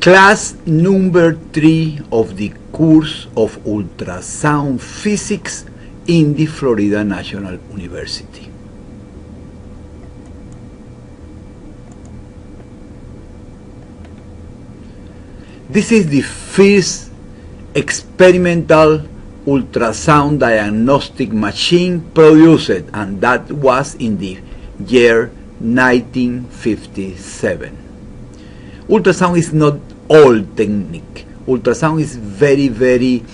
Class number 3 of the course of ultrasound physics in the Florida National University. This is the first experimental ultrasound diagnostic machine produced, and that was in the year 1957. Ultrasound is not old technique. Ultrasound is very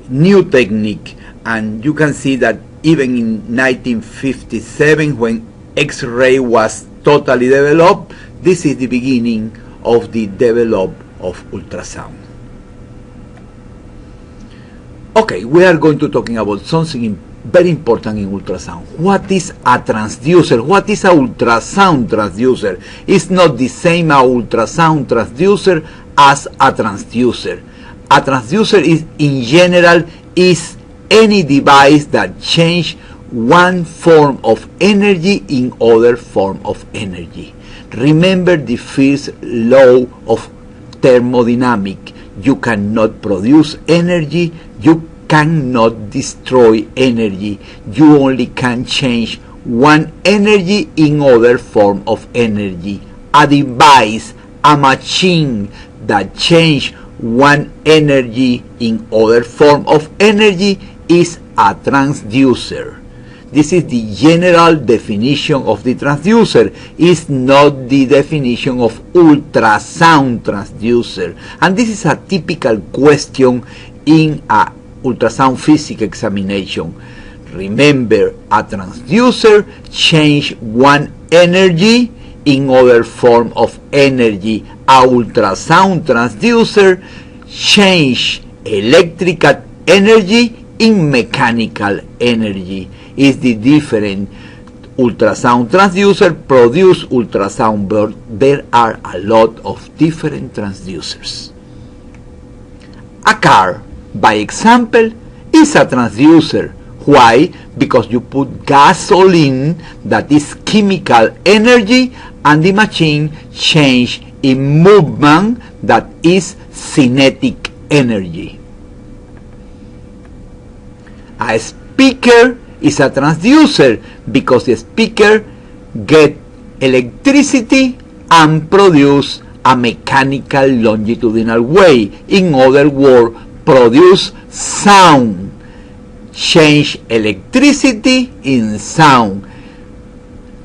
new technique, and you can see that even in 1957, when X-ray was totally developed, this is the beginning of the development of ultrasound. Okay, we are going to talking about something very important in ultrasound. What is a transducer? What is a ultrasound transducer? It's not the same a ultrasound transducer as a transducer. A transducer is, in general, is any device that change one form of energy in other form of energy. Remember the first law of thermodynamics. You cannot produce energy, you cannot destroy energy. You only can change one energy in other form of energy. A device, a machine that change one energy in other form of energy is a transducer. This is the general definition of the transducer. It's not the definition of ultrasound transducer. And this is a typical question in a ultrasound physics examination. Remember, a transducer change one energy in other form of energy. A ultrasound transducer change electrical energy in mechanical energy. Is the different. Ultrasound transducer produce ultrasound, but there are a lot of different transducers. A car, by example, is a transducer. Why? Because you put gasoline, that is chemical energy, and the machine change in movement, that is kinetic energy. A speaker is a transducer because the speaker get electricity and produce a mechanical longitudinal wave. In other words, produce sound, change electricity in sound.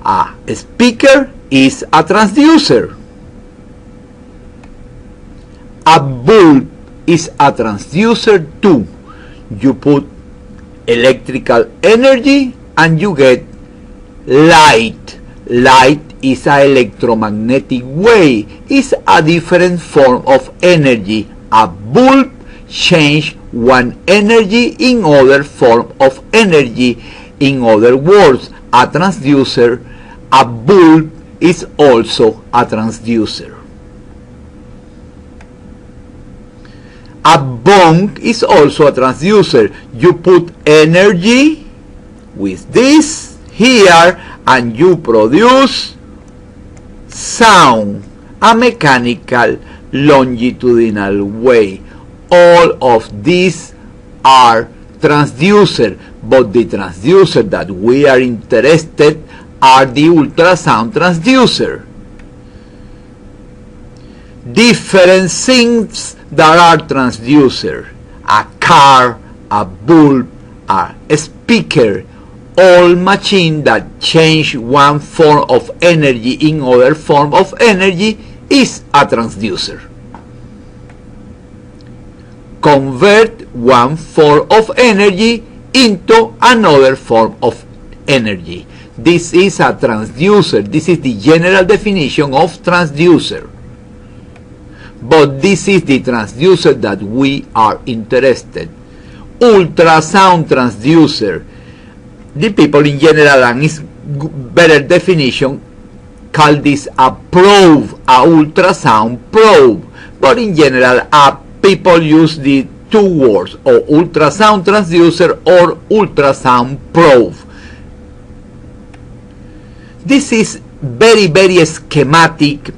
A speaker is a transducer. A bulb is a transducer too. You put electrical energy and you get light. Light is an electromagnetic wave. It's a different form of energy. A bulb change one energy in other form of energy. In other words, a transducer, a bulb is also a transducer. A bong is also a transducer. You put energy with this here and you produce sound, a mechanical longitudinal wave. All of these are transducer, but the transducer that we are interested are the ultrasound transducer. Different things that are transducer: a car, a bulb, a speaker, all machine that change one form of energy in other form of energy is a transducer. Convert one form of energy into another form of energy. This is a transducer. This is the general definition of transducer. But this is the transducer that we are interested. Ultrasound transducer. The people in general, and its better definition, call this a probe, a ultrasound probe. But in general, people use the two words, or ultrasound transducer or ultrasound probe. This is very schematic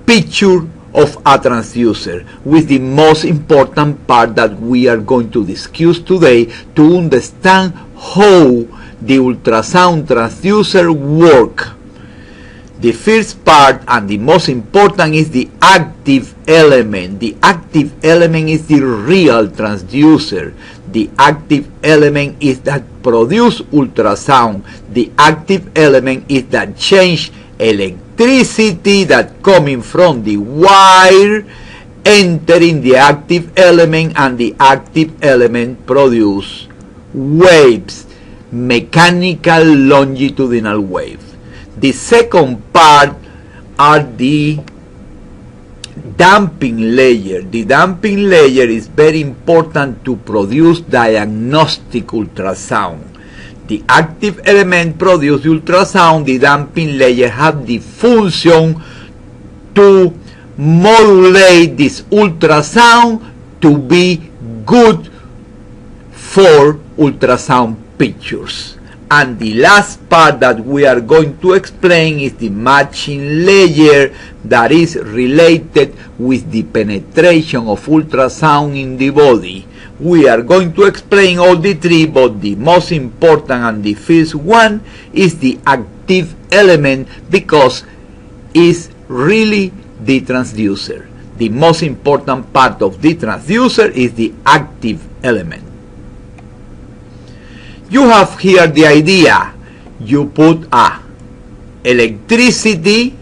picture of a transducer, with the most important part that we are going to discuss today to understand how the ultrasound transducer work. The first part and the most important is the active element. The active element is the real transducer. The active element is that produce ultrasound. The active element is that change electricity that coming from the wire entering the active element, and the active element produce waves, mechanical longitudinal wave. The second part are the damping layer. The damping layer is very important to produce diagnostic ultrasound. The active element produce ultrasound. The damping layer have the function to modulate this ultrasound to be good for ultrasound pictures. And the last part that we are going to explain is the matching layer that is related with the penetration of ultrasound in the body. We are going to explain all the three, but the most important and the first one is the active element, because it's really the transducer. The most important part of the transducer is the active element. You have here the idea. You put a electricity,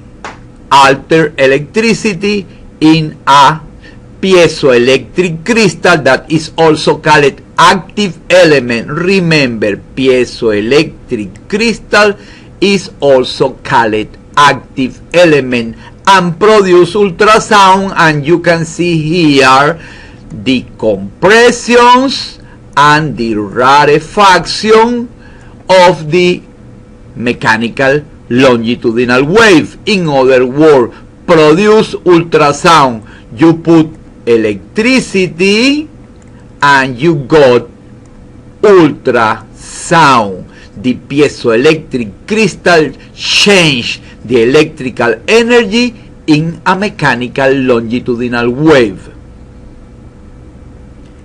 alter electricity in a piezoelectric crystal that is also called active element. Remember, piezoelectric crystal is also called active element and produce ultrasound, and you can see here the compressions and the rarefaction of the mechanical longitudinal wave. In other words, produce ultrasound. You put electricity and you got ultrasound. The piezoelectric crystal change the electrical energy in a mechanical longitudinal wave.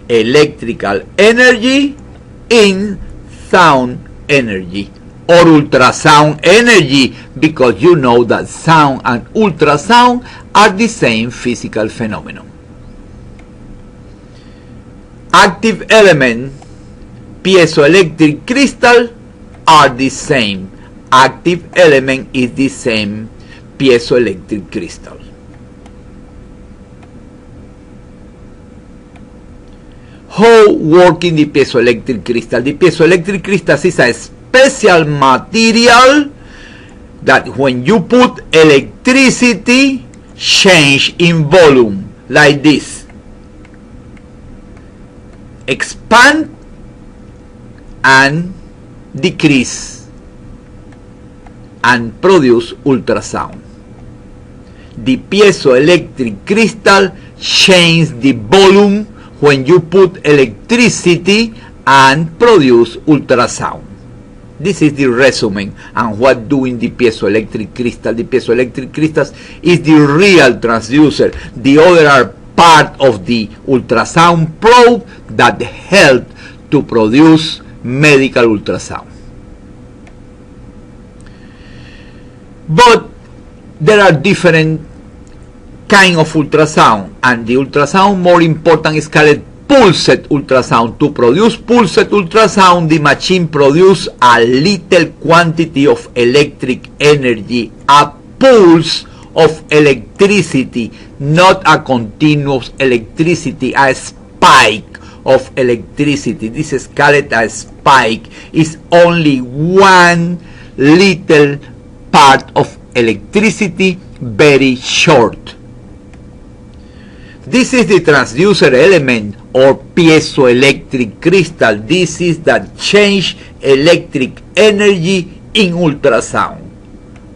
Electrical energy in sound energy, or ultrasound energy, because you know that sound and ultrasound are the same physical phenomenon. Active element, piezoelectric crystal are the same. Active element is the same piezoelectric crystal. How working the piezoelectric crystal? The piezoelectric crystal is a special material that when you put electricity, change in volume like this, expand and decrease and produce ultrasound. The piezoelectric crystal change the volume when you put electricity and produce ultrasound. This is the resume and what doing the piezoelectric crystal. The piezoelectric crystals is the real transducer. The other are part of the ultrasound probe that help to produce medical ultrasound. But there are different kind of ultrasound, and the ultrasound more important is called pulsed ultrasound. To produce pulsed ultrasound, the machine produce a little quantity of electric energy, a pulse of electricity, not a continuous electricity, a spike of electricity. This is called a spike. It's only one little part of electricity, very short. This is the transducer element or piezoelectric crystal. This is that change electric energy in ultrasound.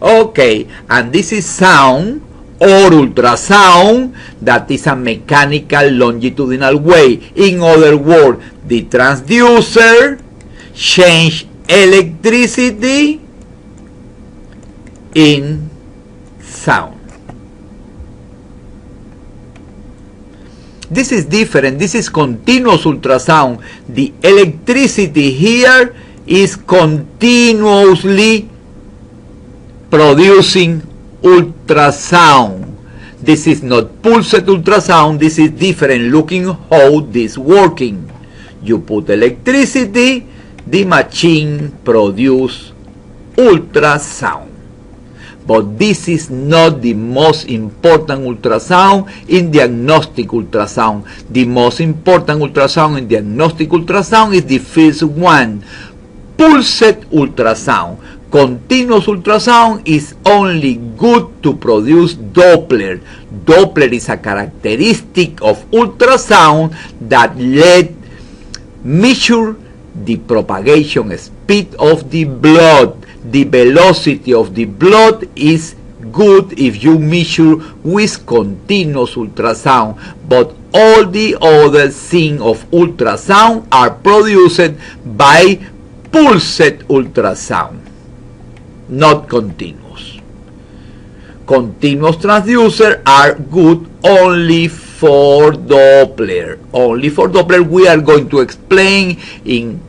Okay, and this is sound or ultrasound, that is a mechanical longitudinal wave. In other words, the transducer change electricity in sound. This is different. This is continuous ultrasound. The electricity here is continuously producing ultrasound. This is not pulsed ultrasound. This is different. Looking how this working. You put electricity, the machine produce ultrasound. But this is not the most important ultrasound in diagnostic ultrasound. The most important ultrasound in diagnostic ultrasound is the first one, pulsed ultrasound. Continuous ultrasound is only good to produce Doppler. Doppler is a characteristic of ultrasound that measure the propagation speed of the blood. The velocity of the blood is good if you measure with continuous ultrasound, but all the other things of ultrasound are produced by pulsed ultrasound, not continuous. Continuous transducers are good only for Doppler. Only for Doppler. We are going to explain in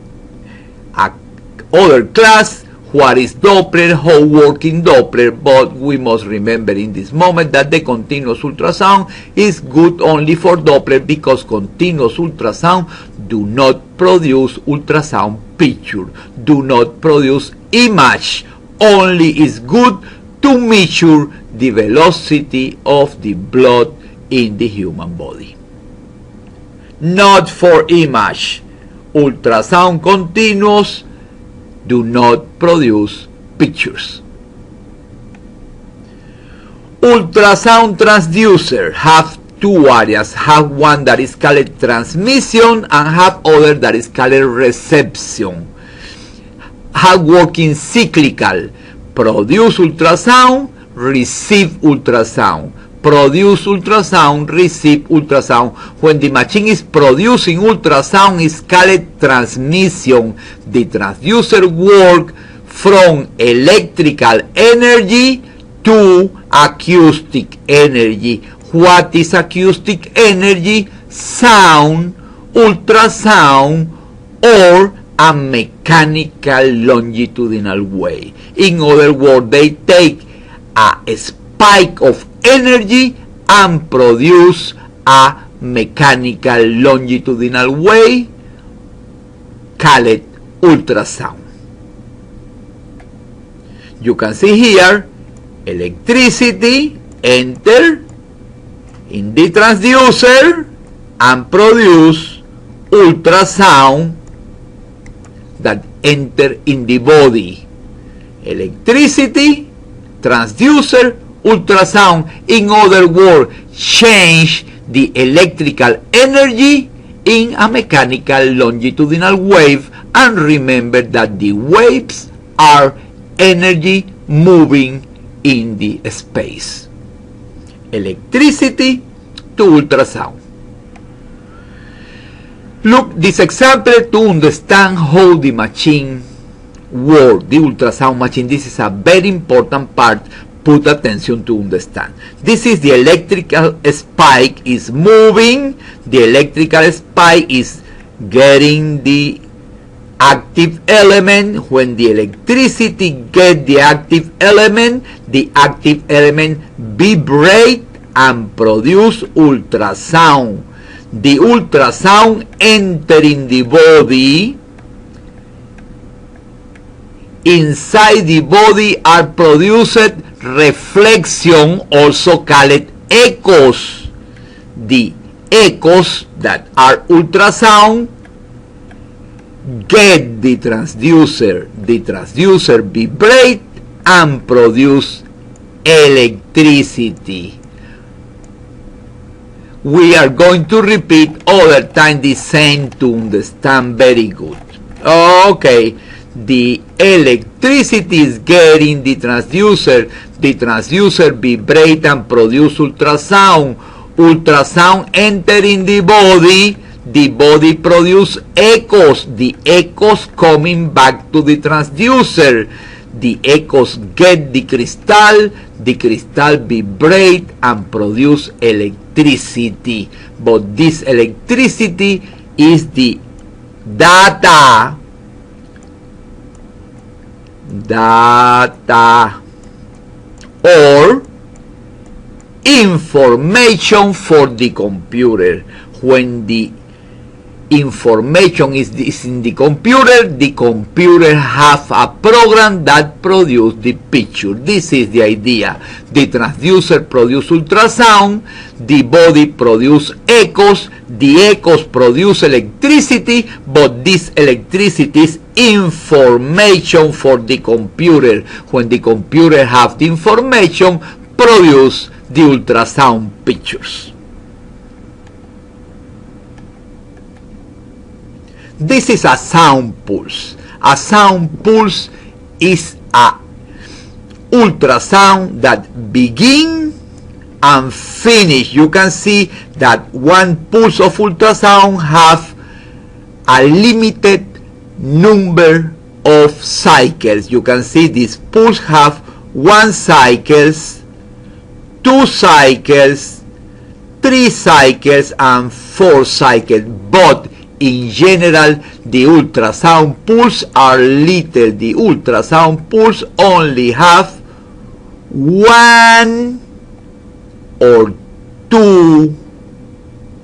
other class what is Doppler, how working Doppler, but we must remember in this moment that the continuous ultrasound is good only for Doppler because continuous ultrasound do not produce ultrasound picture, do not produce image, only is good to measure the velocity of the blood in the human body. Not for image. Ultrasound continuous do not produce pictures. Ultrasound transducer have two areas. Have one that is called transmission and have other that is called reception. Have working cyclical. Produce ultrasound, receive ultrasound. Produce ultrasound, receive ultrasound. When the machine is producing ultrasound, is called transmission. The transducer work from electrical energy to acoustic energy. What is acoustic energy? Sound, ultrasound, or a mechanical longitudinal wave. In other words, they take a spike of energy and produce a mechanical longitudinal wave called ultrasound. You can see here electricity enter in the transducer and produce ultrasound that enter in the body. Electricity, transducer, ultrasound. In other words, change the electrical energy in a mechanical longitudinal wave, and remember that the waves are energy moving in the space. Electricity to ultrasound. Look this example to understand how the machine works, the ultrasound machine. This is a very important part. Put attention to understand. This is the electrical spike is moving. The electrical spike is getting the active element. When the electricity get the active element vibrate and produce ultrasound. The ultrasound enter in the body. Inside the body are produced reflection, also called echoes. The echoes that are ultrasound get the transducer. The transducer vibrate and produce electricity. We are going to repeat other time the same to understand very good. Okay, the electricity is getting the transducer vibrate and produce ultrasound. Ultrasound enter in the body produce echoes. The echoes coming back to the transducer. the echoes get the crystal vibrate and produce electricity. But this electricity is the data or information for the computer. When the information is in the computer have a program that produce the picture. This is the idea. The transducer produce ultrasound, the body produce echoes, the echoes produce electricity, but this electricity is information for the computer. When the computer have the information, produce the ultrasound pictures. This is a sound pulse. A sound pulse is a ultrasound that begin and finish. You can see that one pulse of ultrasound have a limited number of cycles. You can see this pulse have 1 cycles, 2 cycles, 3 cycles, and 4 cycles. But in general, the ultrasound pulse are little. The ultrasound pulse only have 1 or 2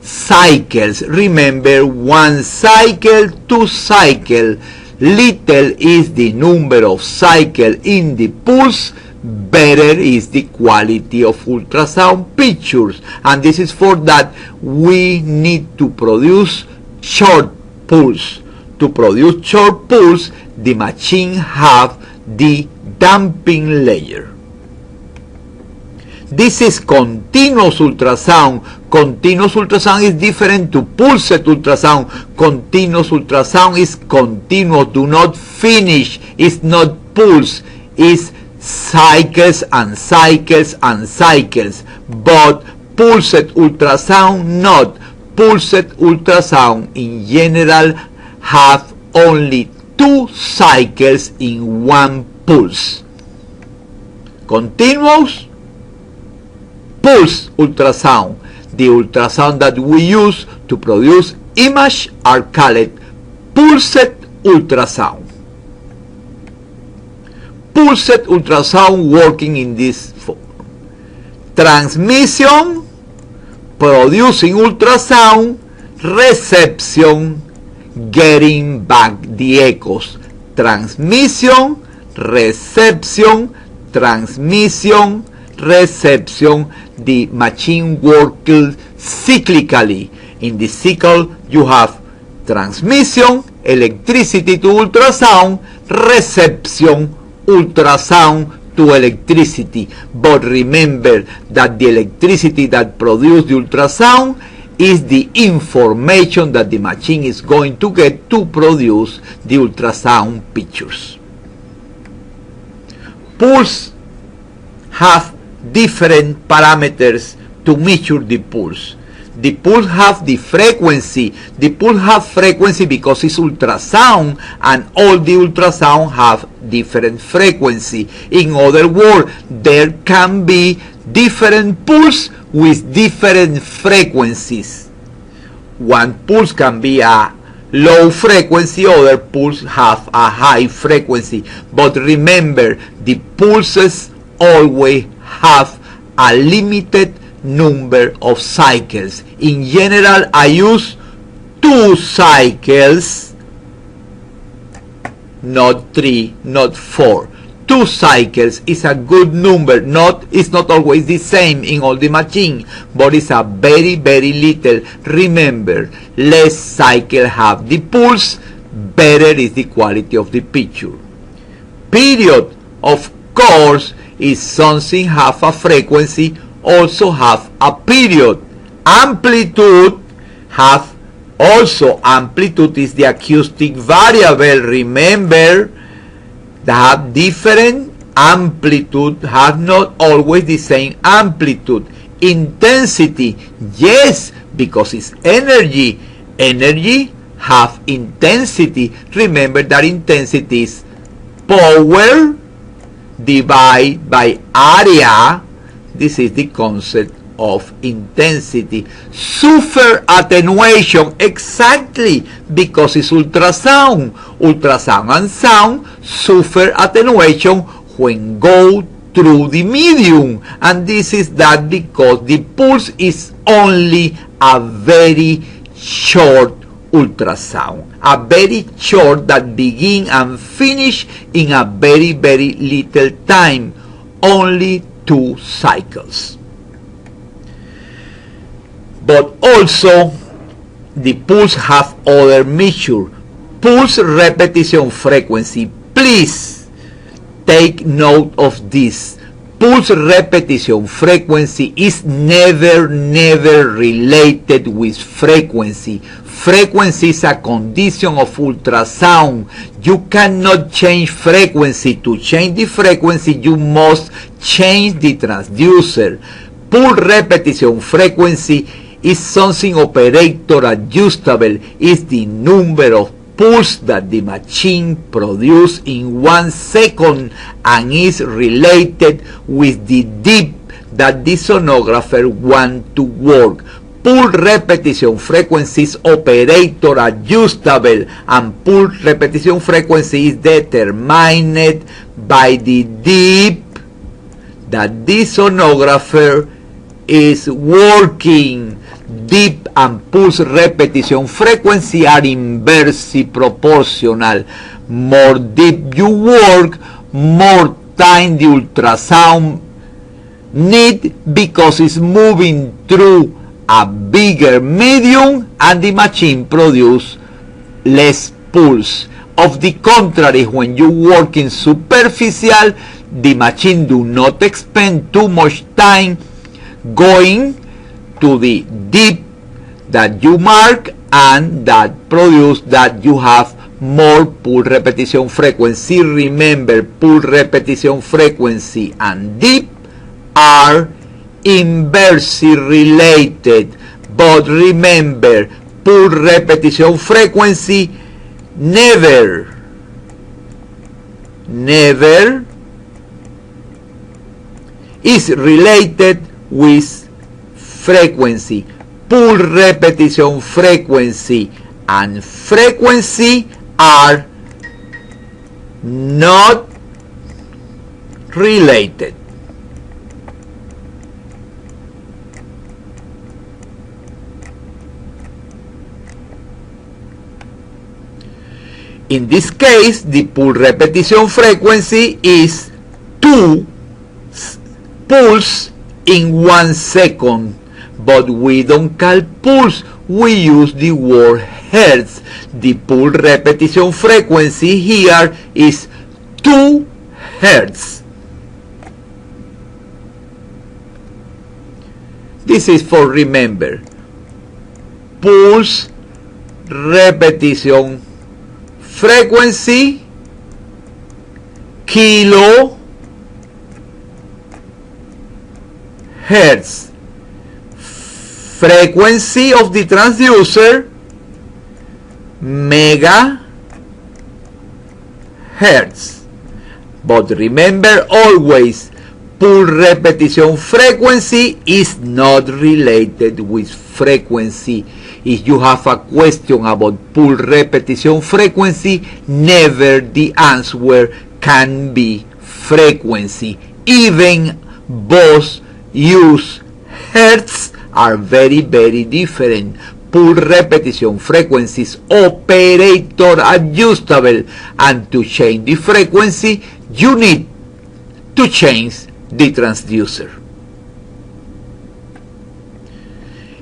cycles. Remember, 1 cycle, 2 cycle. Little is the number of cycles in the pulse, better is the quality of ultrasound pictures. And this is for that we need to produce short pulse. To produce short pulse, the machine have the damping layer. This is continuous ultrasound. Continuous ultrasound is different to pulsed ultrasound. Continuous ultrasound is continuous, do not finish. It's not pulse, it's cycles and cycles and cycles. But pulsed ultrasound not. Pulsed ultrasound in general have only 2 cycles in 1 pulse. Continuous pulse ultrasound. The ultrasound that we use to produce image are called pulsed ultrasound. Pulsed ultrasound working in this form. Transmission, producing ultrasound, reception, getting back the echoes. Transmission, reception, transmission, reception. The machine works cyclically. In the cycle you have transmission, electricity to ultrasound, reception, ultrasound to electricity. But remember that the electricity that produces the ultrasound is the information that the machine is going to get to produce the ultrasound pictures. Pulse have different parameters to measure the pulse. The pulse have the frequency. The pulse have frequency because it's ultrasound, and all the ultrasound have different frequency. In other words, there can be different pulse with different frequencies. One pulse can be a low frequency, other pulse have a high frequency. But remember, the pulses always have a limited number of cycles. In general, I use 2 cycles, not 3, not 4. 2 cycles is a good number. It's not always the same in all the machine, but it's a very, very little. Remember, less cycle have the pulse, better is the quality of the picture. Period, of course, is something have a frequency, also have a period. Amplitude have also amplitude is the acoustic variable. Remember, they have different amplitude, have not always the same amplitude. Intensity, yes, because it's energy. Energy have intensity. Remember that intensity is power divided by area. This is the concept of intensity. Super attenuation, exactly, because it's ultrasound. Ultrasound and sound suffer attenuation when go through the medium, and this is that because the pulse is only a very short ultrasound, a very short that begin and finish in a very little time, only 2 cycles. But also the pulse have other measure. Pulse repetition frequency. Please take note of this. Pulse repetition frequency is never related with frequency. Frequency is a condition of ultrasound. You cannot change frequency. To change the frequency, you must change the transducer. Pulse repetition frequency is something operator adjustable. Is the number of pulse that the machine produces in 1 second and is related with the dip that the sonographer wants to work. Pulse repetition frequency is operator adjustable, and pulse repetition frequency is determined by the dip that the sonographer is working. Dip and pulse repetition frequency are inversely proportional. More deep you work, more time the ultrasound need, because it's moving through a bigger medium and the machine produce less pulse. Of the contrary, when you work in superficial, the machine do not expend too much time going to the deep that you mark, and that produce that you have more pulse repetition frequency. Remember, pulse repetition frequency and deep are inversely related, but remember, pulse repetition frequency never is related with frequency. Pulse repetition frequency and frequency are not related. In this case, the pulse repetition frequency is 2 pulse in 1 second, but we don't call pulse, we use the word hertz. The pulse repetition frequency here is 2 hertz. This is for remember. Pulse repetition frequency kilo hertz. Frequency of the transducer mega hertz. But remember always, pulse repetition frequency is not related with frequency. If you have a question about pulse repetition frequency, never the answer can be frequency. Even both use hertz are very different. Pulse repetition frequencies operator adjustable, and to change the frequency you need to change the transducer.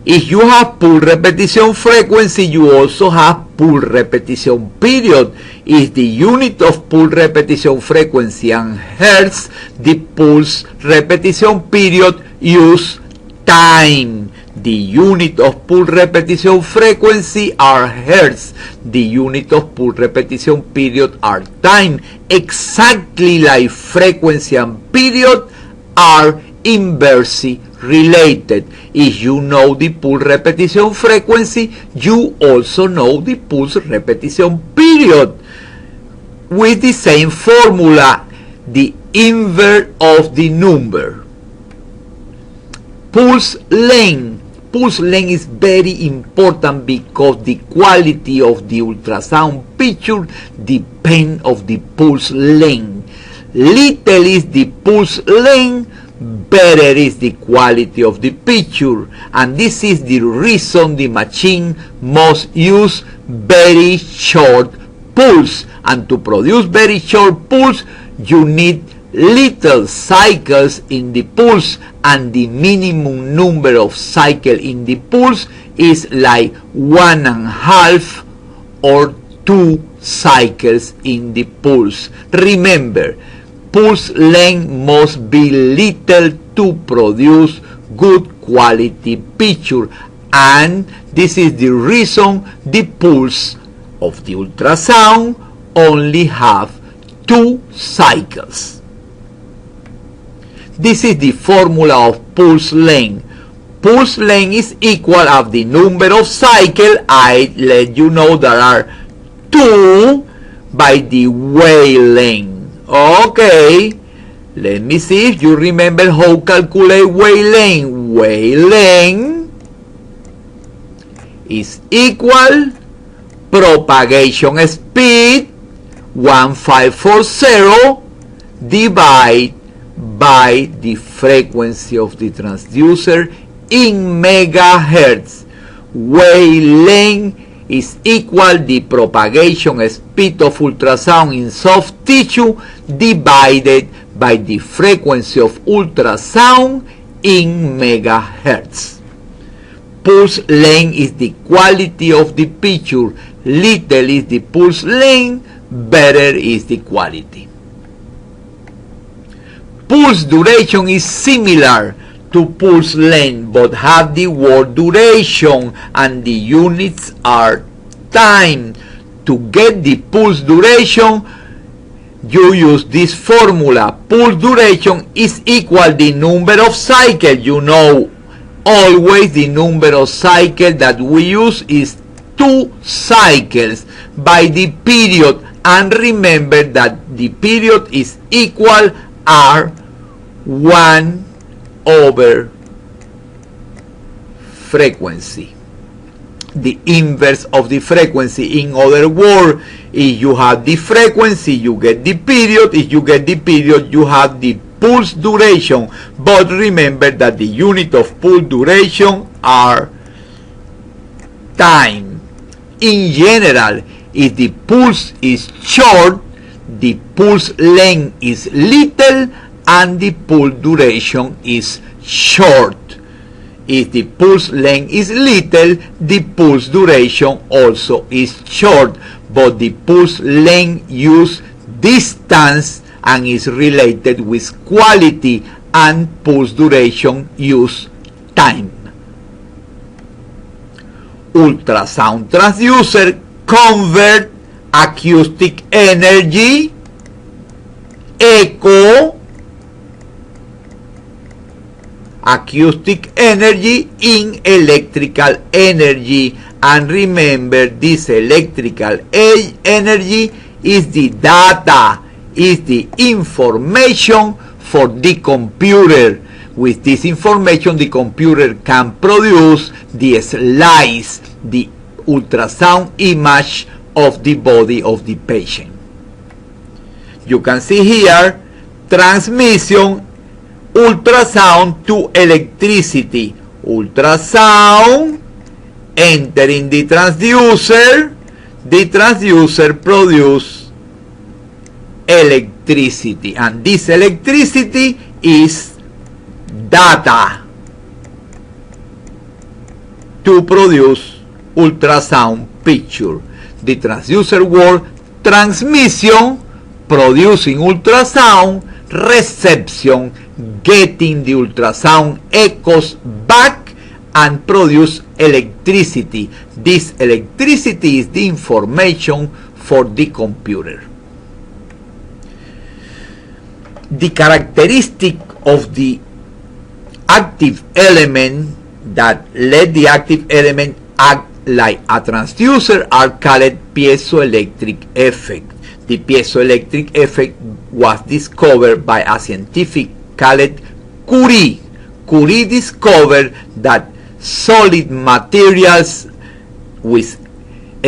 If you have pulse repetition frequency, you also have pulse repetition period. Is the unit of pulse repetition frequency and hertz. The pulse repetition period use time. The unit of pulse repetition frequency are hertz. The unit of pulse repetition period are time. Exactly like frequency and period are inversely related. If you know the pulse repetition frequency, you also know the pulse repetition period. With the same formula, the inverse of the number. Pulse length. Pulse length is very important because the quality of the ultrasound picture depends on the pulse length. Little is the pulse length, better is the quality of the picture, and this is the reason the machine must use very short pulse, and to produce very short pulse you need little cycles in the pulse, and the minimum number of cycles in the pulse is like 1.5 or 2 cycles in the pulse. Remember, pulse length must be little to produce good quality picture, and this is the reason the pulse of the ultrasound only have 2 cycles. This is the formula of pulse length. Pulse length is equal of the number of cycles. I let you know there are 2 by the wavelength. Okay, let me see if you remember how to calculate wavelength. Wavelength is equal propagation speed 1540 divided by the frequency of the transducer in megahertz. Wavelength is equal the propagation speed of ultrasound in soft tissue divided by the frequency of ultrasound in megahertz. Pulse length is the quality of the picture. Little is the pulse length, better is the quality. Pulse duration is similar to pulse length but have the word duration, and the units are time. To get the pulse duration you use this formula. Pulse duration is equal the number of cycles. You know always the number of cycles that we use is 2 cycles by the period, and remember that the period is equal R1 over frequency, the inverse of the frequency. In other words, if you have the frequency you get the period, if you get the period you have the pulse duration, but remember that the unit of pulse duration are time. In general, if the pulse is short, the pulse length is little and the pulse duration is short. If the pulse length is little, the pulse duration also is short, but the pulse length use distance and is related with quality, and pulse duration use time. Ultrasound transducer convert acoustic energy, echo, acoustic energy in electrical energy, and remember this electrical energy is the data, is the information for the computer. With this information the computer can produce the slice, the ultrasound image of the body of the patient. You can see here transmission, ultrasound to electricity. Ultrasound entering the transducer produce electricity, and this electricity is data to produce ultrasound picture. The transducer work transmission, producing ultrasound, reception, getting the ultrasound echoes back and produce electricity. This electricity is the information for the computer. The characteristic of the active element that let the active element act like a transducer are called piezoelectric effect. The piezoelectric effect was discovered by a scientific called Curie. Curie discovered that solid materials with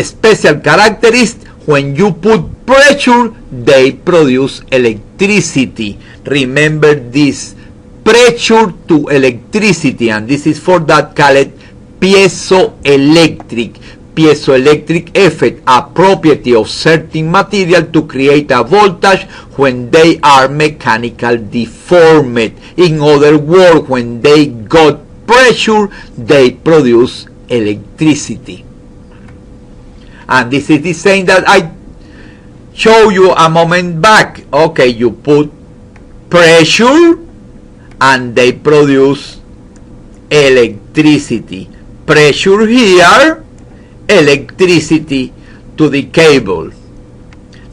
special characteristics, when you put pressure, they produce electricity. Remember this, pressure to electricity, and this is for that called piezoelectric. Piezoelectric effect, a property of certain material to create a voltage when they are mechanical deformed. In other words, when they got pressure, they produce electricity. And this is the same that I showed you a moment back. Okay, you put pressure and they produce electricity. Pressure here, electricity to the cable.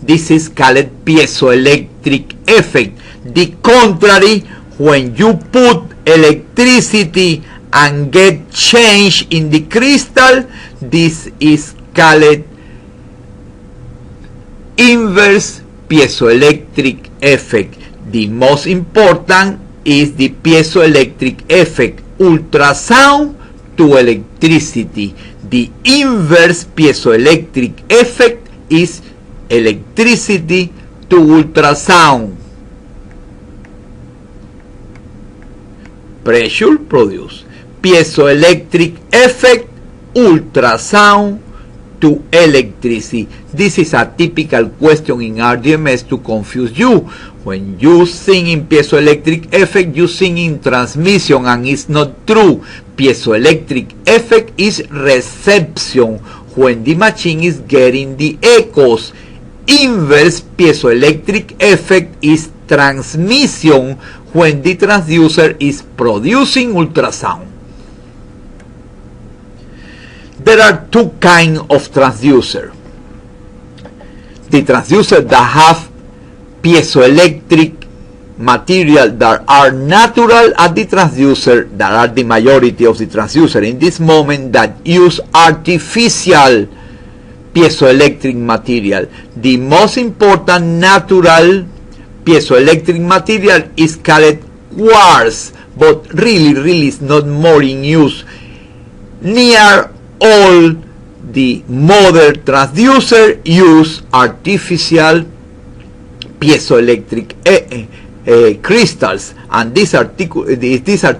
This is called piezoelectric effect. The contrary, when you put electricity and get change in the crystal, this is called inverse piezoelectric effect. The most important is the piezoelectric effect, ultrasound to electricity. The inverse piezoelectric effect is electricity to ultrasound. Pressure produce piezoelectric effect, ultrasound to electricity. This is a typical question in RDMS to confuse you. When you think in piezoelectric effect, you think in transmission, and it's not true. Piezoelectric effect is reception, when the machine is getting the echoes. Inverse piezoelectric effect is transmission, when the transducer is producing ultrasound. There are two kinds of transducer. The transducer that have piezoelectric material that are natural, and the transducer that are the majority of the transducer in this moment that use artificial piezoelectric material. The most important natural piezoelectric material is called quartz, but really is not more in use. Near all the modern transducer use artificial piezoelectric crystals, and this artificial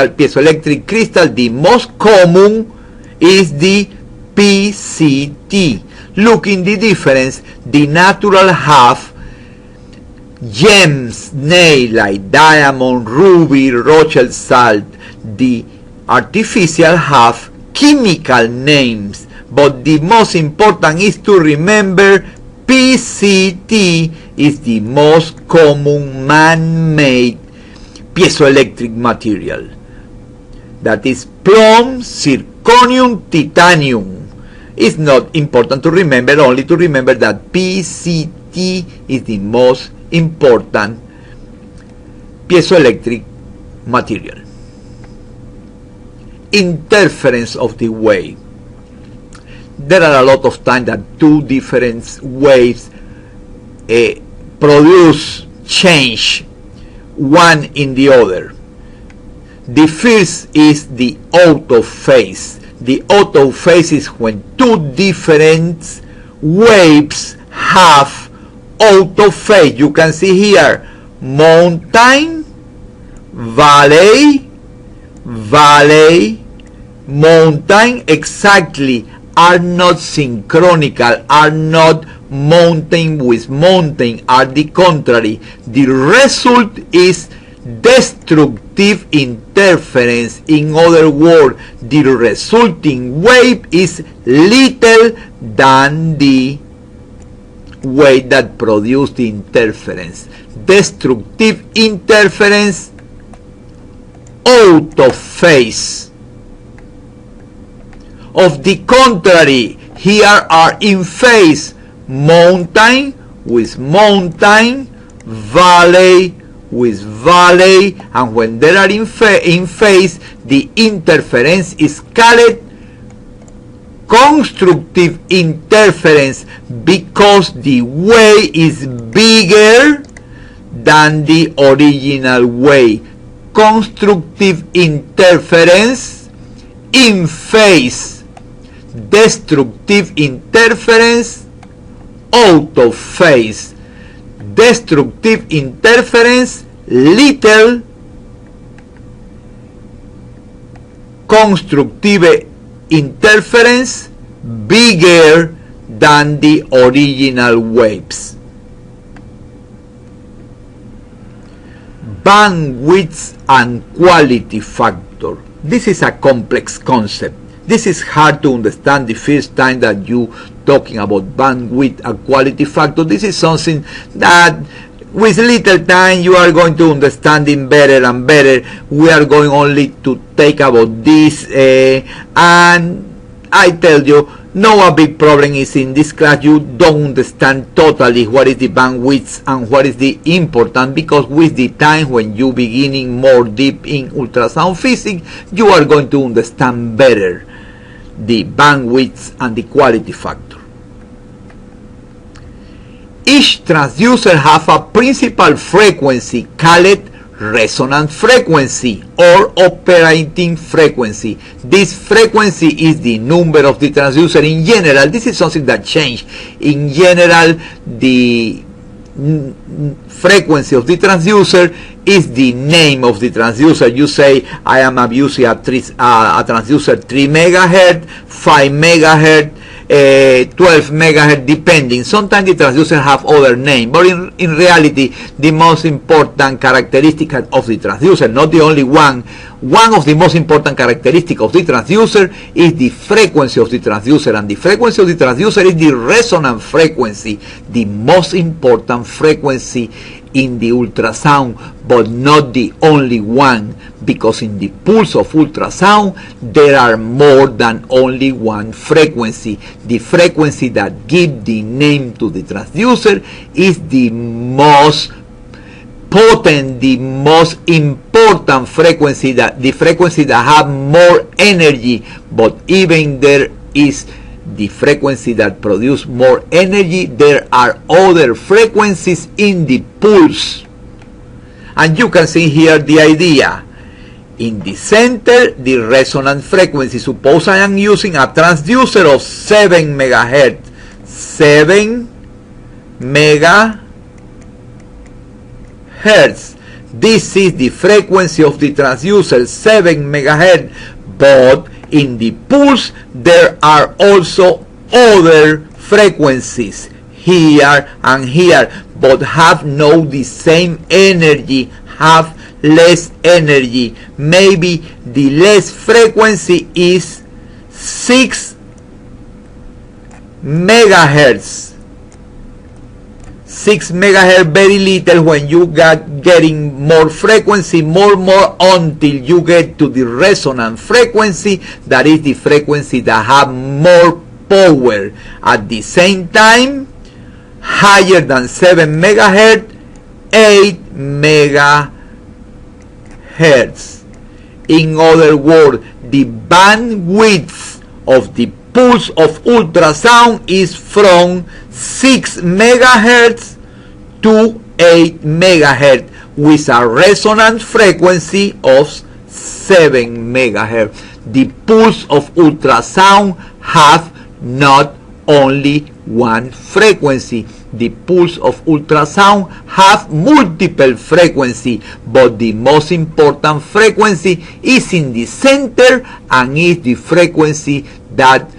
piezoelectric crystal, the most common is the PCT. Look in the difference. The natural have gems, nail like diamond, ruby, Rothschild salt. The artificial have chemical names, but the most important is to remember PCT is the most common man-made piezoelectric material. That is plum, zirconium, titanium. It's not important to remember, only to remember that PCT is the most important piezoelectric material. Interference of the wave. There are a lot of times that two different waves produce change one in the other. The first is the out of phase. The out of phase is when two different waves have out of phase. You can see here mountain, valley, mountain, exactly, are not synchronical, are not mountain with mountain, are the contrary. The result is destructive interference. In other words, the resulting wave is little than the wave that produced the interference. Destructive interference, out of phase. Of the contrary, here are in phase mountain with mountain, valley with valley, and when they are in phase, the interference is called constructive interference because the wave is bigger than the original wave. Constructive interference in phase, destructive interference out of phase. Destructive interference little, constructive interference bigger than the original waves. Bandwidth and quality factor. This is a complex concept. This is hard to understand the first time that you talking about bandwidth and quality factor. This is something that with little time you are going to understand it better and better. We are going only to take about this and I tell you, no, a big problem is in this class you don't understand totally what is the bandwidth and what is the important, because with the time when you beginning more deep in ultrasound physics, you are going to understand better the bandwidth and the quality factor. Each transducer have a principal frequency called resonant frequency or operating frequency. This frequency is the number of the transducer in general. This is something that changed. In general, the frequency of the transducer is the name of the transducer. You say, I am using a transducer 3 megahertz, 5 megahertz, 12 megahertz, depending. Sometimes the transducer have other name, but in reality, the most important characteristic of the transducer, not the only one of the most important characteristics of the transducer is the frequency of the transducer, and the frequency of the transducer is the resonant frequency, the most important frequency in the ultrasound, but not the only one, because in the pulse of ultrasound there are more than only one frequency. The frequency that gives the name to the transducer is the most potent, the most important frequency, that the frequency that have more energy, but even there is the frequency that produce more energy, there are other frequencies in the pulse. And you can see here the idea. In the center, the resonant frequency. Suppose I am using a transducer of 7 megahertz. 7 megahertz. This is the frequency of the transducer, 7 megahertz. But in the pulse, there are also other frequencies here and here, but have no the same energy, have less energy. Maybe the less frequency is 6 megahertz. 6 megahertz, very little. When you getting more frequency, more until you get to the resonant frequency, that is the frequency that have more power. At the same time, higher than 7 megahertz, 8 megahertz. In other words, the bandwidth of the pulse of ultrasound is from 6 megahertz to 8 megahertz with a resonant frequency of 7 megahertz. The pulse of ultrasound have not only one frequency. The pulse of ultrasound have multiple frequency, but the most important frequency is in the center and is the frequency that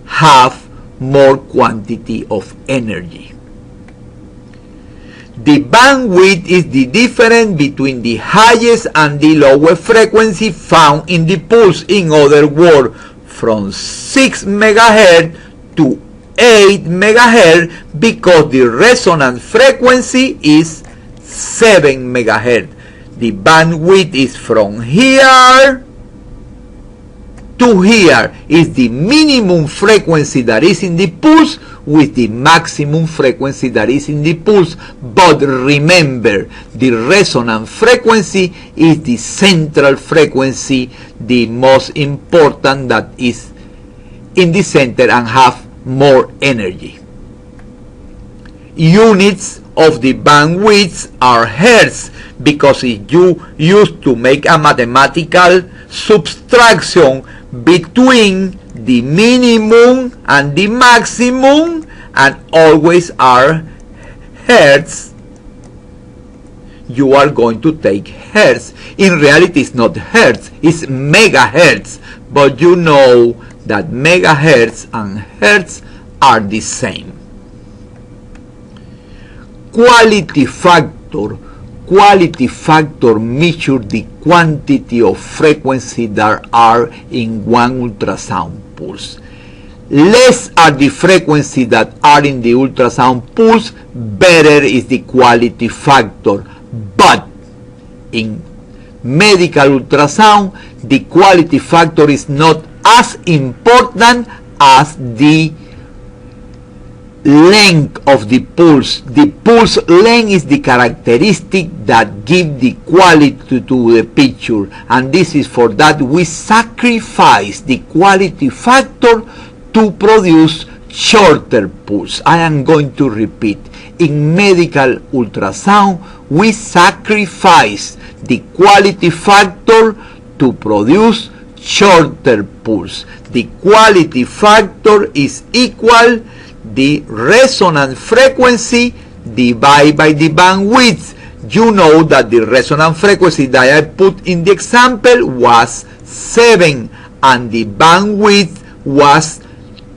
have more quantity of energy. The bandwidth is the difference between the highest and the lowest frequency found in the pulse. In other words, from 6 megahertz to 8 megahertz, because the resonant frequency is 7 megahertz. The bandwidth is from here to here, is the minimum frequency that is in the pulse with the maximum frequency that is in the pulse. But remember, the resonant frequency is the central frequency, the most important, that is in the center and have more energy. Units of the bandwidth are hertz, because if you used to make a mathematical subtraction between the minimum and the maximum, and always are hertz, you are going to take hertz. In reality, it's not hertz, it's megahertz, but you know that megahertz and hertz are the same. Quality factor measures the quantity of frequency that are in one ultrasound pulse. Less are the frequency that are in the ultrasound pulse, better is the quality factor. But in medical ultrasound, the quality factor is not as important as the length of the pulse. The pulse length is the characteristic that give the quality to the picture, and this is for that we sacrifice the quality factor to produce shorter pulse. I am going to repeat. In medical ultrasound, we sacrifice the quality factor to produce shorter pulse. The quality factor is equal the resonant frequency divided by the bandwidth. You know that the resonant frequency that I put in the example was 7 and the bandwidth was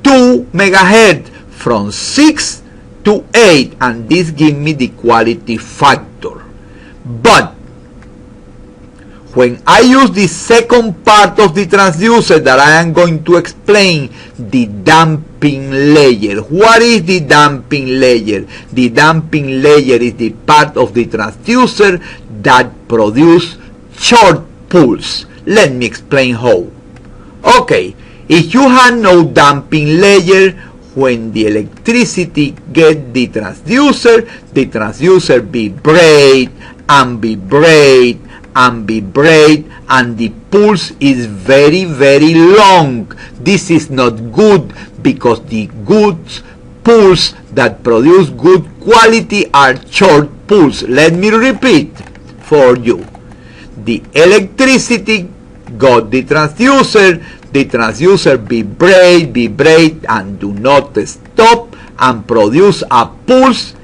2 megahertz, from 6 to 8, and this gives me the quality factor. But when I use the second part of the transducer that I am going to explain, the damping layer. What is the damping layer? The damping layer is the part of the transducer that produces short pulse. Let me explain how. Okay, if you have no damping layer, when the electricity gets the transducer vibrate and vibrate and vibrate, and the pulse is very, very long. This is not good, because the good pulse that produce good quality are short pulse. Let me repeat for you. The electricity got the transducer vibrate and do not stop and produce a pulse,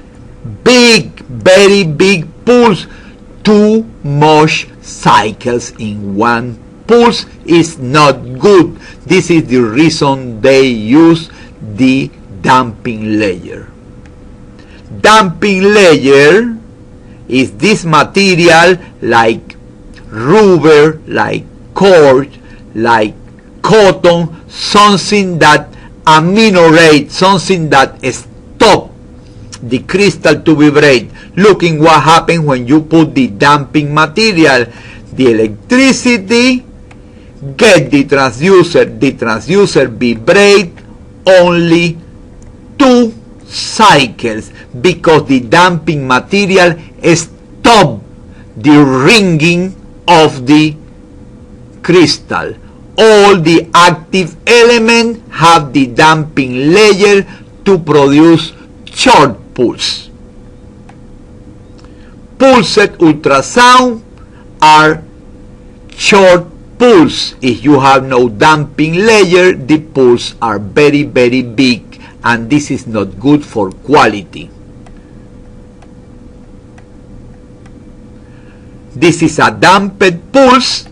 big, very big pulse. Too much cycles in one pulse is not good. This is the reason they use the damping layer. Damping layer is this material like rubber, like cord, like cotton, something that aminorates, something that stops the crystal to vibrate. Looking what happens when you put the damping material. The electricity get the transducer vibrate only 2 cycles, because the damping material stop the ringing of the crystal. All the active elements have the damping layer to produce short pulse. Pulsed ultrasound are short pulse. If you have no damping layer, the pulse are very, very big, and this is not good for quality. This is a damped pulse.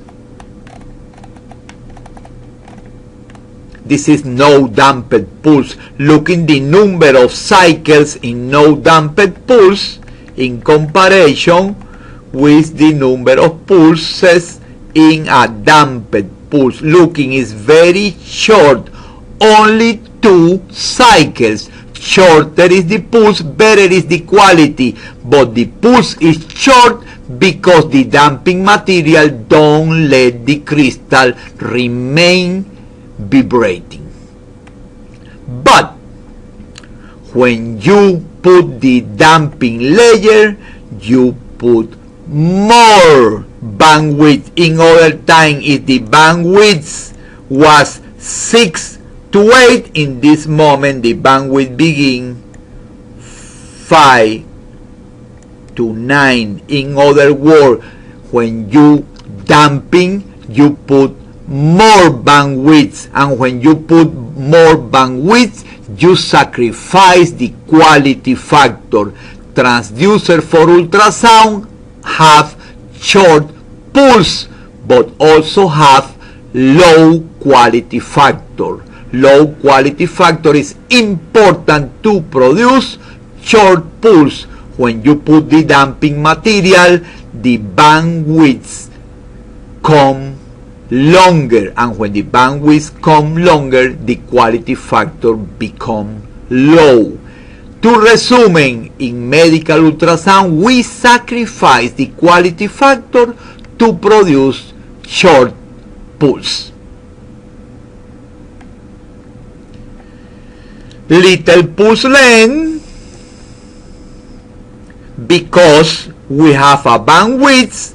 This is no damped pulse. Look in the number of cycles in no damped pulse in comparison with the number of pulses in a damped pulse. Looking is very short, only 2 cycles. Shorter is the pulse, better is the quality, but the pulse is short because the damping material don't let the crystal remain vibrating. But when you put the damping layer, you put more bandwidth. In other time, if the bandwidth was 6 to to 8. In this moment, the bandwidth begin 5 to 9. In other words, when you damping, you put more bandwidth, and when you put more bandwidth, you sacrifice the quality factor. Transducer for ultrasound have short pulse, but also have low quality factor. Low quality factor is important to produce short pulse. When you put the damping material, the bandwidths come longer, and when the bandwidths come longer, the quality factor become low. To resume, in medical ultrasound, we sacrifice the quality factor to produce short pulse. Little pulse length, because we have a bandwidth,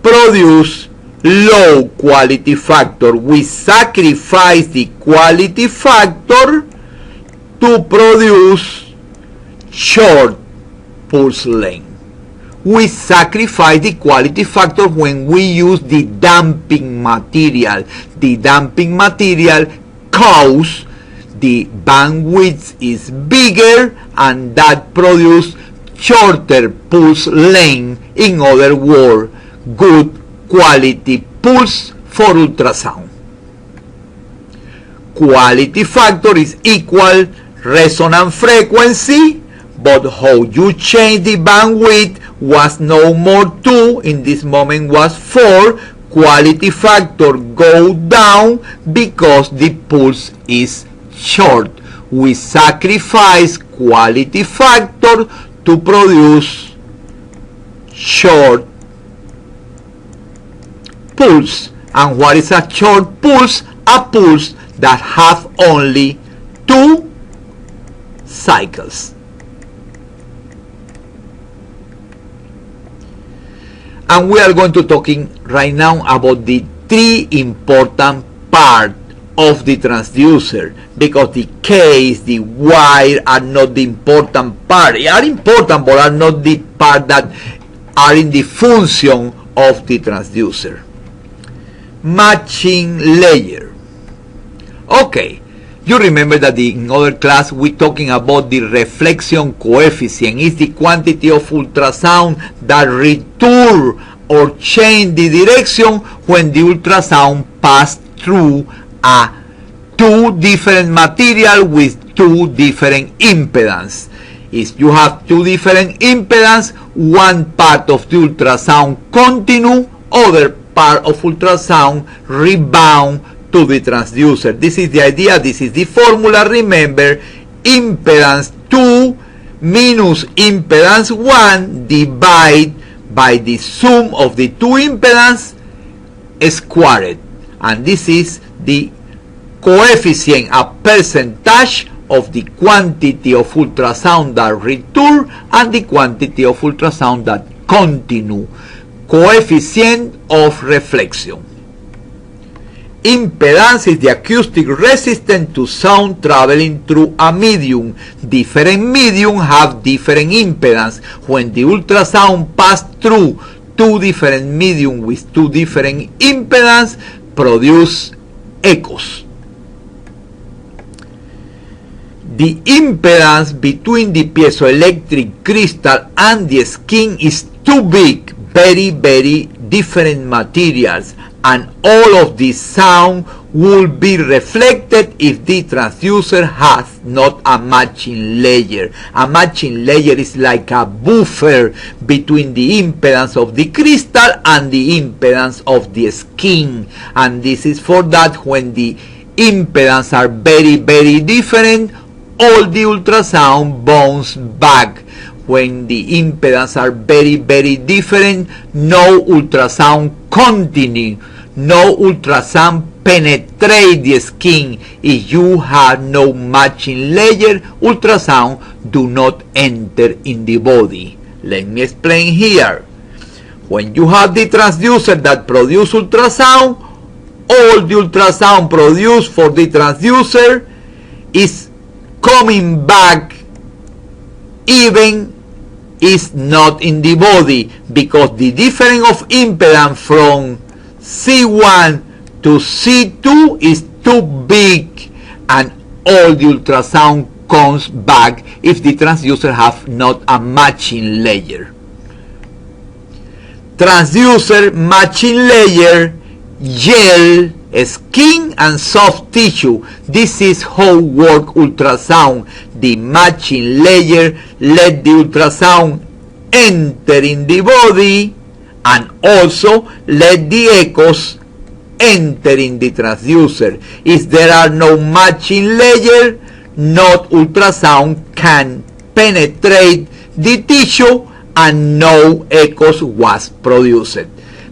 produce low quality factor. We sacrifice the quality factor to produce short pulse length. We sacrifice the quality factor when we use the damping material. The damping material cause the bandwidth is bigger, and that produce shorter pulse length. In other words, good quality pulse for ultrasound. Quality factor is equal resonance frequency, but how you change the bandwidth was no more 2, in this moment was 4. Quality factor go down because the pulse is short. We sacrifice quality factor to produce short pulse. And what is a short pulse? A pulse that have only 2 cycles. And we are going to talking right now about the 3 important parts of the transducer, because the case, the wire are not the important part. They are important, but are not the part that are in the function of the transducer. Matching layer. Okay, you remember that in other class we talking about the reflection coefficient. Is the quantity of ultrasound that return or change the direction when the ultrasound pass through a 2 different material with 2 different impedance. If you have 2 different impedance, one part of the ultrasound continue, other part of ultrasound rebound to the transducer. This is the idea, this is the formula. Remember, impedance 2 minus impedance 1 divided by the sum of the 2 impedance squared. And this is the coefficient, a percentage of the quantity of ultrasound that return and the quantity of ultrasound that continue. Coefficient of reflection. Impedance is the acoustic resistance to sound traveling through a medium. Different medium have different impedance. When the ultrasound pass through 2 different medium with 2 different impedance, produce echoes. The impedance between the piezoelectric crystal and the skin is too big, very, very different materials, and all of the sound will be reflected if the transducer has not a matching layer. A matching layer is like a buffer between the impedance of the crystal and the impedance of the skin, and this is for that when the impedance are very, very different, all the ultrasound bounce back. When the impedance are very, very different, no ultrasound continue, no ultrasound penetrate the skin. If you have no matching layer, ultrasound do not enter in the body. Let me explain here. When you have the transducer that produce ultrasound, all the ultrasound produced for the transducer is coming back even is not in the body, because the difference of impedance from C1 to C2 is too big, and all the ultrasound comes back if the transducer have not a matching layer. Transducer matching layer, gel, skin and soft tissue. This is how work ultrasound. The matching layer let the ultrasound enter in the body and also let the echoes enter in the transducer. If there are no matching layer, not ultrasound can penetrate the tissue and no echoes was produced.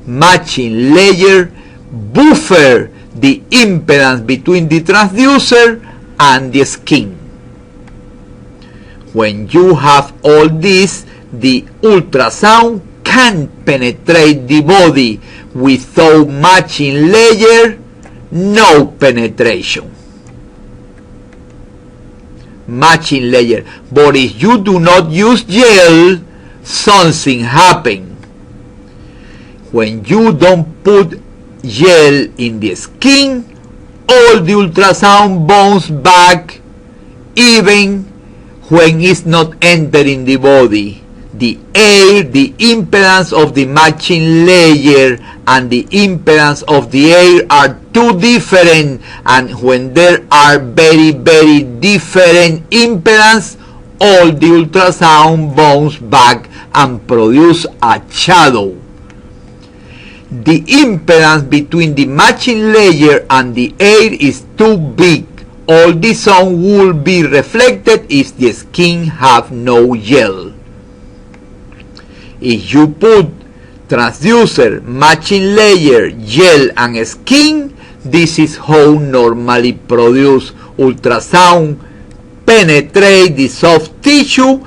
Matching layer buffer the impedance between the transducer and the skin. When you have all this, the ultrasound can penetrate the body. Without matching layer, no penetration. Matching layer. But if you do not use gel, something happens. When you don't put gel in the skin, all the ultrasound bounce back even when it's not entering the body. The air, the impedance of the matching layer and the impedance of the air are too different, and when there are very different impedance, all the ultrasound bounce back and produce a shadow. The impedance between the matching layer and the air is too big. All the sound will be reflected if the skin have no gel. If you put transducer, matching layer, gel and skin, this is how normally produce ultrasound penetrate the soft tissue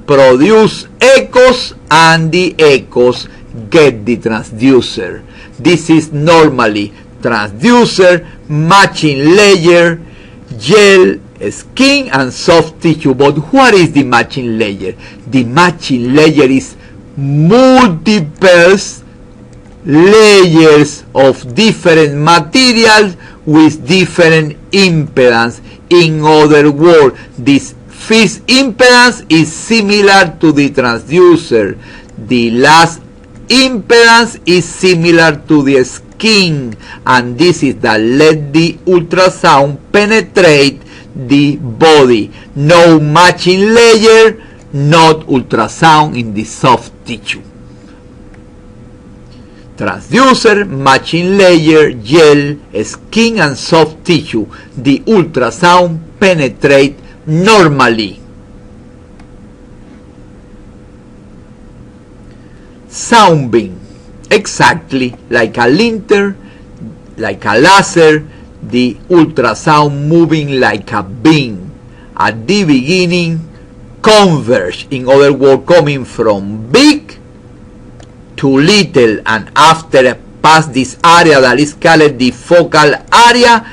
produce echoes, and the echoes get the transducer. This is normally transducer, matching layer, gel, skin and soft tissue. But what is the matching layer? The matching layer is multiple layers of different materials with different impedance. In other words, this first impedance is similar to the transducer. The last impedance is similar to the skin, and this is that let the ultrasound penetrate the body. No matching layer, not ultrasound in the soft tissue. Transducer, matching layer, gel, skin and soft tissue. The ultrasound penetrate normally. Sound beam, exactly like a lantern, like a laser, the ultrasound moving like a beam. At the beginning, converge, in other words, coming from big to little, and after pass this area that is called the focal area,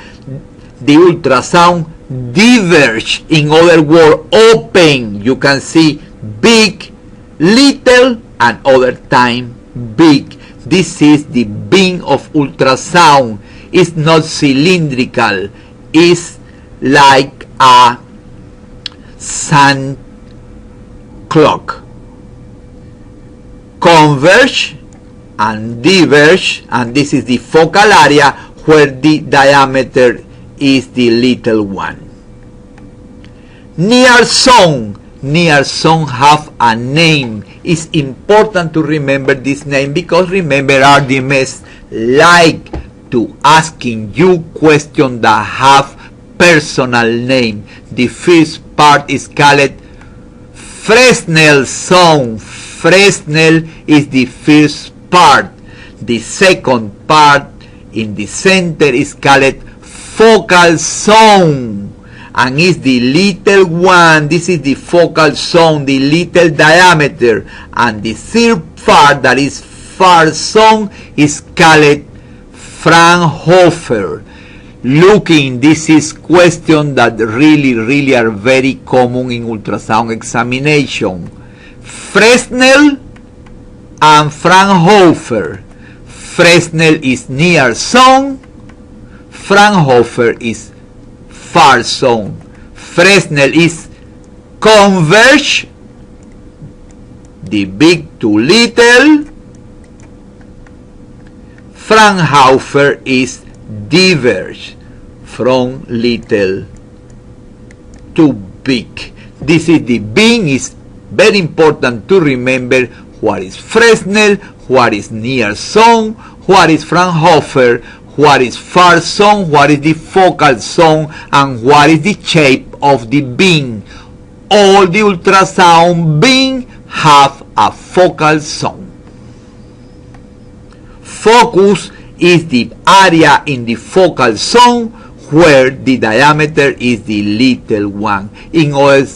the ultrasound diverge, in other words, open. You can see big, little, and other time big. This is the beam of ultrasound. It's not cylindrical. It's like a sun clock. Converge and diverge, and this is the focal area where the diameter is the little one. Near zone have a name. It's important to remember this name, because remember RDMS like to asking you questions that have personal name. The first part is called Fresnel zone. Fresnel is the first part. The second part in the center is called focal zone, and is the little one. This is the focal zone, the little diameter. And the third part, that is far zone, is called Fraunhofer. looking, this is question that really are very common in ultrasound examination. Fresnel and Fraunhofer. Fresnel is near zone, Fraunhofer is far zone. Fresnel is converge, the big to little. Fraunhofer is diverge, from little to big. This is the being. Is very important to remember what is Fresnel, what is near zone, what is Fraunhofer, what is far zone, what is the focal zone, and what is the shape of the beam. All the ultrasound beam have a focal zone. Focus is the area in the focal zone where the diameter is the little one. In other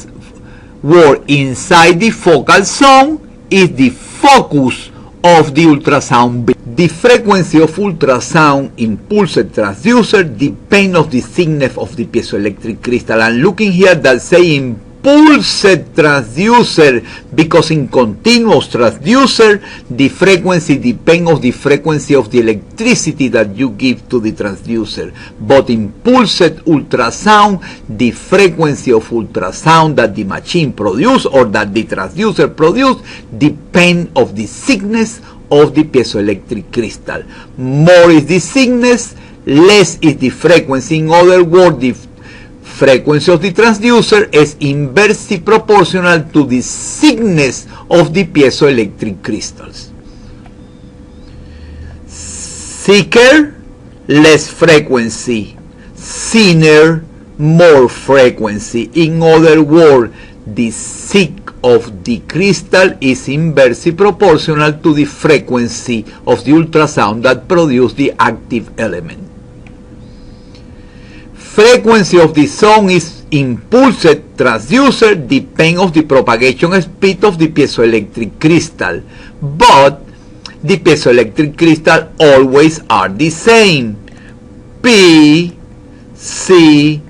words, inside the focal zone is the focus of the ultrasound beam. The frequency of ultrasound impulsed transducer depends on the thickness of the piezoelectric crystal. And looking here that say impulsed transducer, because in continuous transducer the frequency depends on the frequency of the electricity that you give to the transducer. But impulsed ultrasound, the frequency of ultrasound that the machine produce or that the transducer produce depends on the thickness of the piezoelectric crystal. More is the thickness, less is the frequency. In other words, the frequency of the transducer is inversely proportional to the thickness of the piezoelectric crystals. Thicker, less frequency. Thinner, more frequency. In other words, the thick of the crystal is inversely proportional to the frequency of the ultrasound that produce the active element. Frequency of the zone is impulsed transducer depends on the propagation speed of the piezoelectric crystal, but the piezoelectric crystal always are the same. P, C,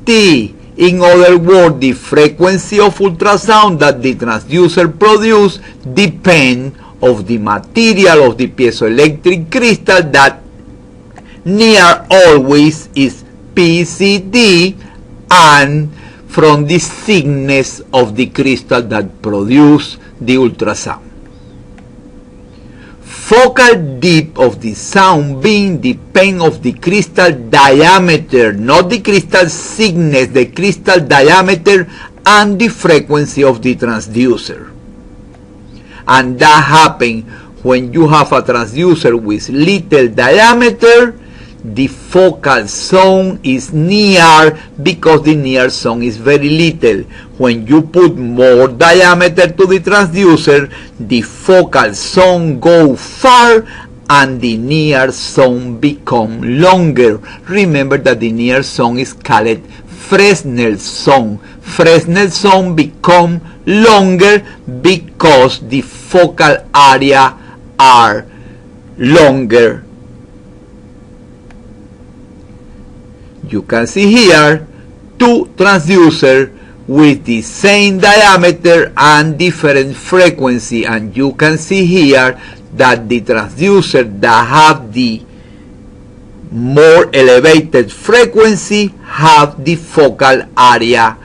T. In other words, the frequency of ultrasound that the transducer produce depends on the material of the piezoelectric crystal that near always is PCD, and from the thickness of the crystal that produce the ultrasound. Focal depth of the sound beam depends on the crystal diameter, not the crystal thickness, the crystal diameter and the frequency of the transducer. And that happens when you have a transducer with little diameter. The focal zone is near because the near zone is very little. When you put more diameter to the transducer, the focal zone go far and the near zone become longer. Remember that the near zone is called Fresnel zone. Fresnel zone become longer because the focal area are longer. You can see here two transducers with the same diameter and different frequency, and you can see here that the transducer that have the more elevated frequency have the focal area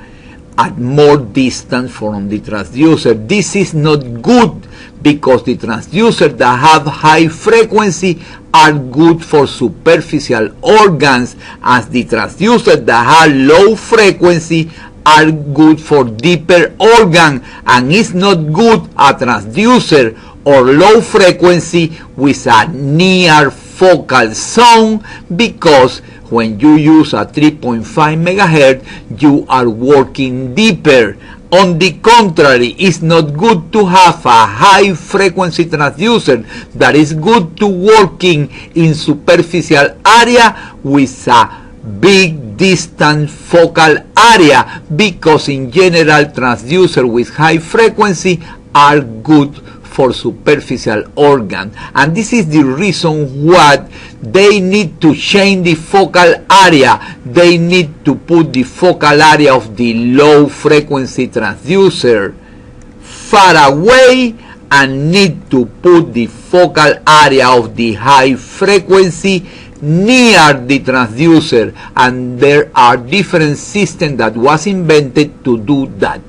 at more distance from the transducer. This is not good because the transducer that have high frequency are good for superficial organs, as the transducer that have low frequency are good for deeper organ, and it's not good a transducer or low frequency with a near focal zone, because when you use a 3.5 megahertz you are working deeper. On the contrary, it's not good to have a high frequency transducer that is good to working in superficial area with a big distant focal area, because in general transducer with high frequency are good for superficial organ, and this is the reason why they need to change the focal area. They need to put the focal area of the low frequency transducer far away and need to put the focal area of the high frequency near the transducer, and there are different systems that was invented to do that.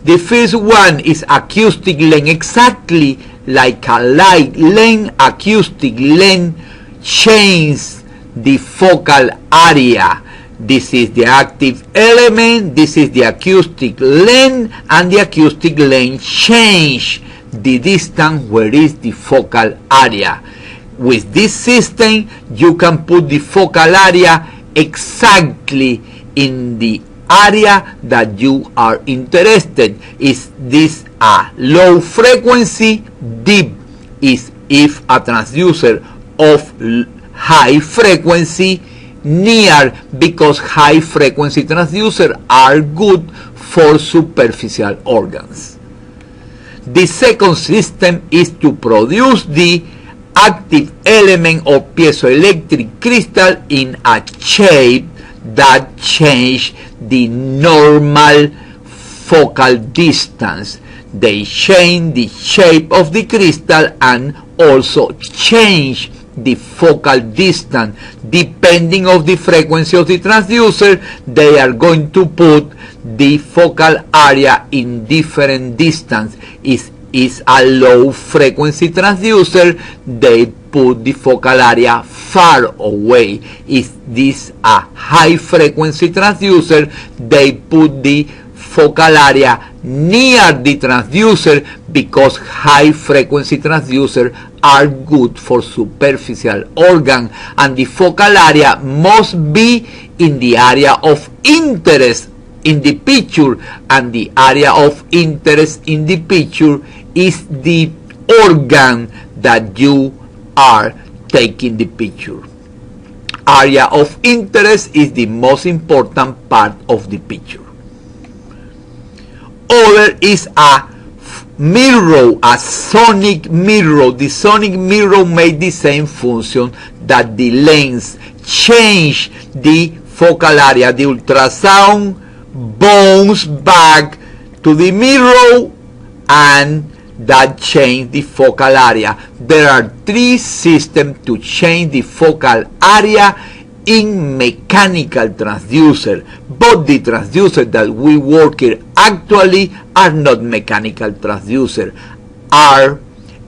The first one is acoustic length, exactly like a light length. Acoustic length changes the focal area. This is the active element, this is the acoustic length, and the acoustic length change the distance where is the focal area. With this system, you can put the focal area exactly in the area that you are interested. Is this a low frequency? Deep is if a transducer of high frequency. Near, because high frequency transducers are good for superficial organs. The second system is to produce the active element or piezoelectric crystal in a shape that change the normal focal distance. They change the shape of the crystal and also change the focal distance depending of the frequency of the transducer. They are going to put the focal area in different distance. Is a low frequency transducer, they put the focal area far away. Is this a high frequency transducer, they put the focal area near the transducer, because high frequency transducers are good for superficial organ, and the focal area must be in the area of interest in the picture, and the area of interest in the picture is the organ that you are taking the picture. Area of interest is the most important part of the picture. Other is a mirror, a sonic mirror. The sonic mirror made the same function that the lens change the focal area. The ultrasound bounce back to the mirror and that change the focal area. There are three systems to change the focal area in mechanical transducer, but the transducer that we work here actually are not mechanical transducer, are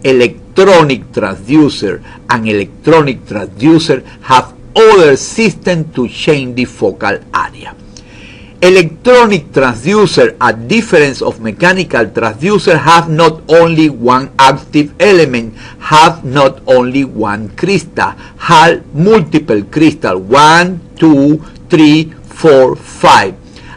electronic transducer, and electronic transducer have other system to change the focal area. Electronic transducer, a difference of mechanical transducer, have not only one active element, have not only one crystal, have multiple crystal, 1, 2, 3, 4, 5.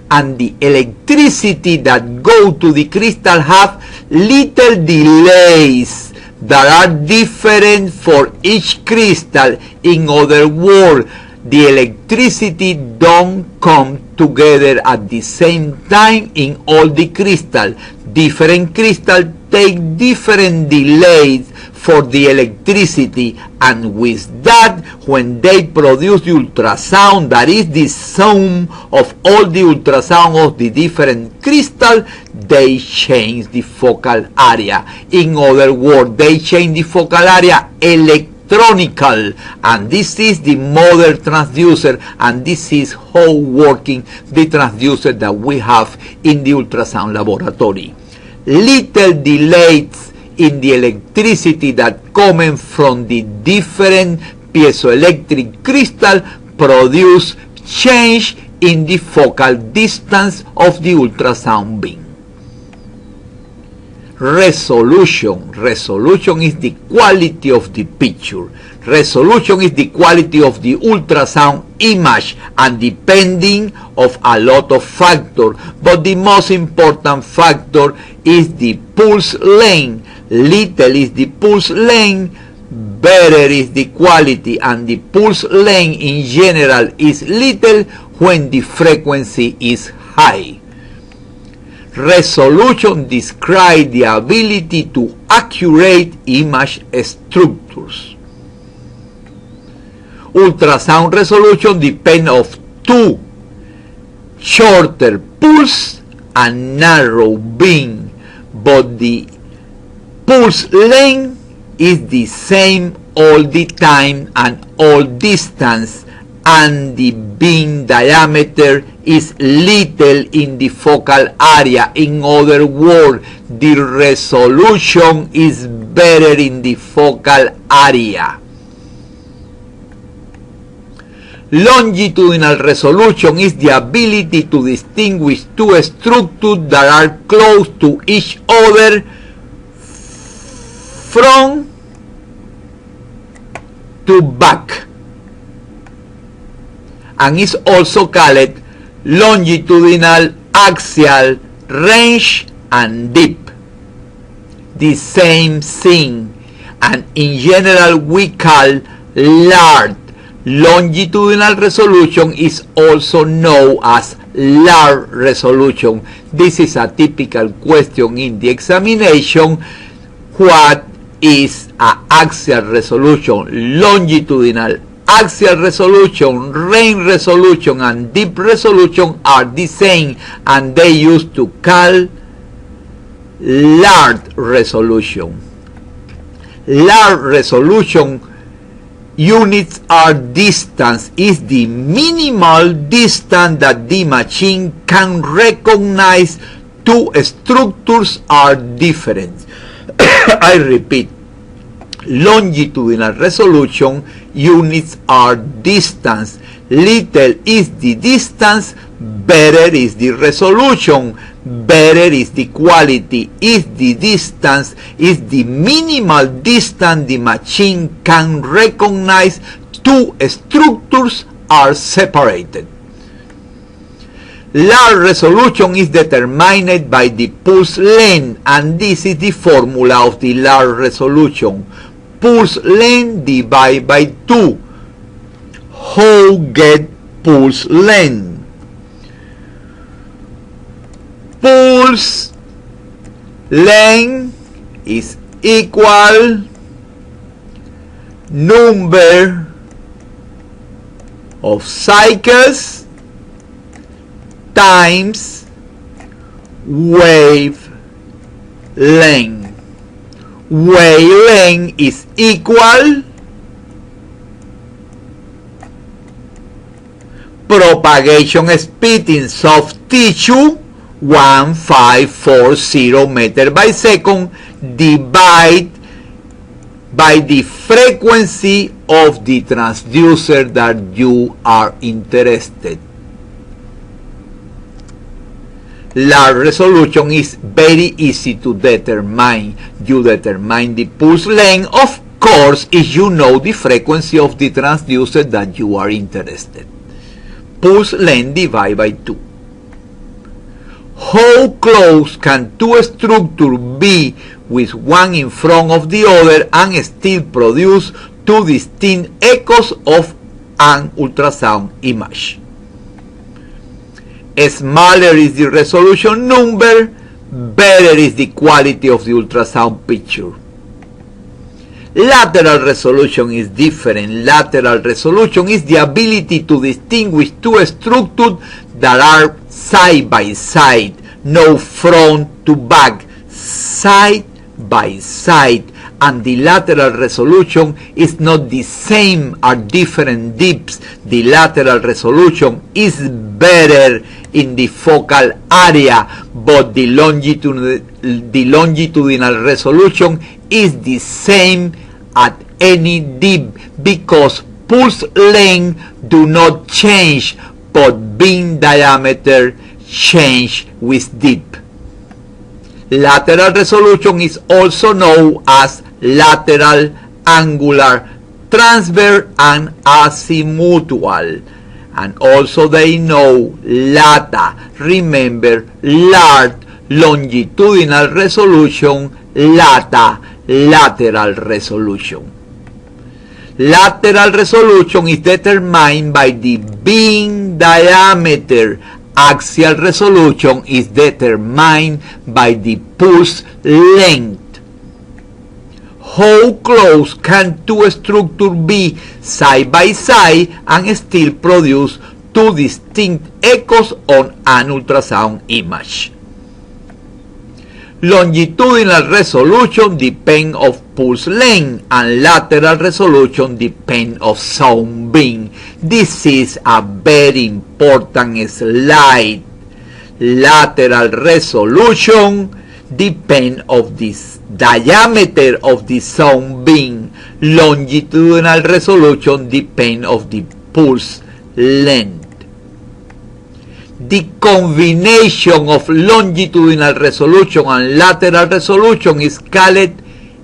And the electricity that go to the crystal have little delays that are different for each crystal. In other words, the electricity don't come together at the same time in all the crystal. Different crystals take different delays for the electricity, and with that, when they produce the ultrasound, that is the sum of all the ultrasound of the different crystals, they change the focal area. In other words, they change the focal area electronical, and this is the modern transducer, and this is how working the transducer that we have in the ultrasound laboratory. Little delays in the electricity that coming from the different piezoelectric crystal produce change in the focal distance of the ultrasound beam. Resolution. Resolution is the quality of the picture. Resolution is the quality of the ultrasound image, and depending of a lot of factors, but the most important factor is the pulse length. Little is the pulse length, better is the quality, and the pulse length in general is little when the frequency is high. Resolution describes the ability to accurate image structures. Ultrasound resolution depends on two shorter pulse and narrow beam, but the pulse length is the same all the time and all distance, and the beam diameter is little in the focal area. In other words, the resolution is better in the focal area. Longitudinal resolution is the ability to distinguish two structures that are close to each other front to back, and is also called longitudinal, axial, range, and deep. The same thing, and in general we call large. Longitudinal resolution is also known as large resolution. This is a typical question in the examination. What is an axial resolution? Longitudinal, axial resolution, range resolution, and deep resolution are the same, and they used to call large resolution. Large resolution units are distance, is the minimal distance that the machine can recognize two structures are different. I repeat, longitudinal resolution units are distance. Little is the distance, better is the resolution, better is the quality. Is the distance is the minimal distance the machine can recognize two structures are separated. Large resolution is determined by the pulse length, and this is the formula of the large resolution. Pulse length divided by 2. How get pulse length? Pulse length is equal number of cycles times wave length. Wavelength is equal propagation speed in soft tissue 1540 meters by second divided by the frequency of the transducer that you are interested. Large resolution is very easy to determine. You determine the pulse length, of course, if you know the frequency of the transducer that you are interested. Pulse length divided by 2. How close can two structures be with one in front of the other and still produce two distinct echoes of an ultrasound image? Smaller is the resolution number, better is the quality of the ultrasound picture. Lateral resolution is different. Lateral resolution is the ability to distinguish two structures that are side by side, no front to back, side by side, and the lateral resolution is not the same, are different depths. The lateral resolution is better in the focal area, but the longitudinal resolution is the same at any depth because pulse length do not change, but beam diameter change with depth. Lateral resolution is also known as lateral, angular, transverse, and azimuthal. And also they know LATA. Remember, large longitudinal resolution, LATA, lateral resolution. Lateral resolution is determined by the beam diameter, axial resolution is determined by the pulse length. How close can two structures be side by side and still produce two distinct echoes on an ultrasound image? Longitudinal resolution depends on pulse length and lateral resolution depends on sound beam. This is a very important slide. Lateral resolution depends on this diameter of the sound beam. Longitudinal resolution depends on the pulse length. The combination of longitudinal resolution and lateral resolution is called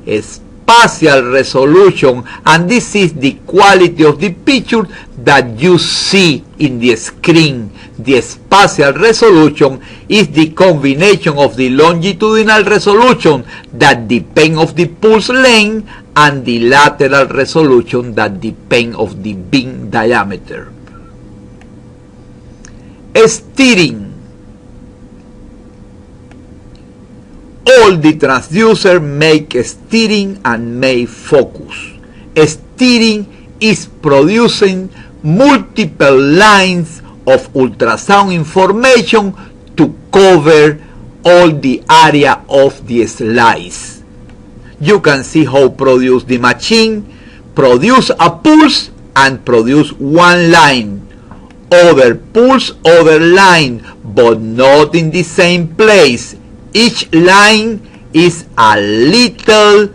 spatial resolution, and this is the quality of the picture that you see in the screen. The spatial resolution is the combination of the longitudinal resolution that depends on the pulse length and the lateral resolution that depends on the beam diameter. Steering. All the transducers make steering and make focus. Steering is producing multiple lines of ultrasound information to cover all the area of the slice. You can see how produce the machine, produce a pulse and produce one line. Other pulse, other line, but not in the same place. Each line is a little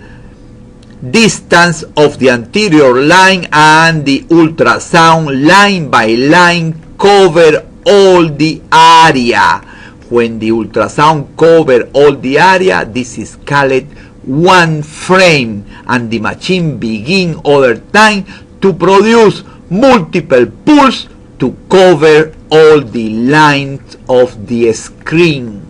distance of the anterior line, and the ultrasound line by line cover all the area. When the ultrasound cover all the area, this is called one frame, and the machine begin other time to produce multiple pulse to cover all the lines of the screen.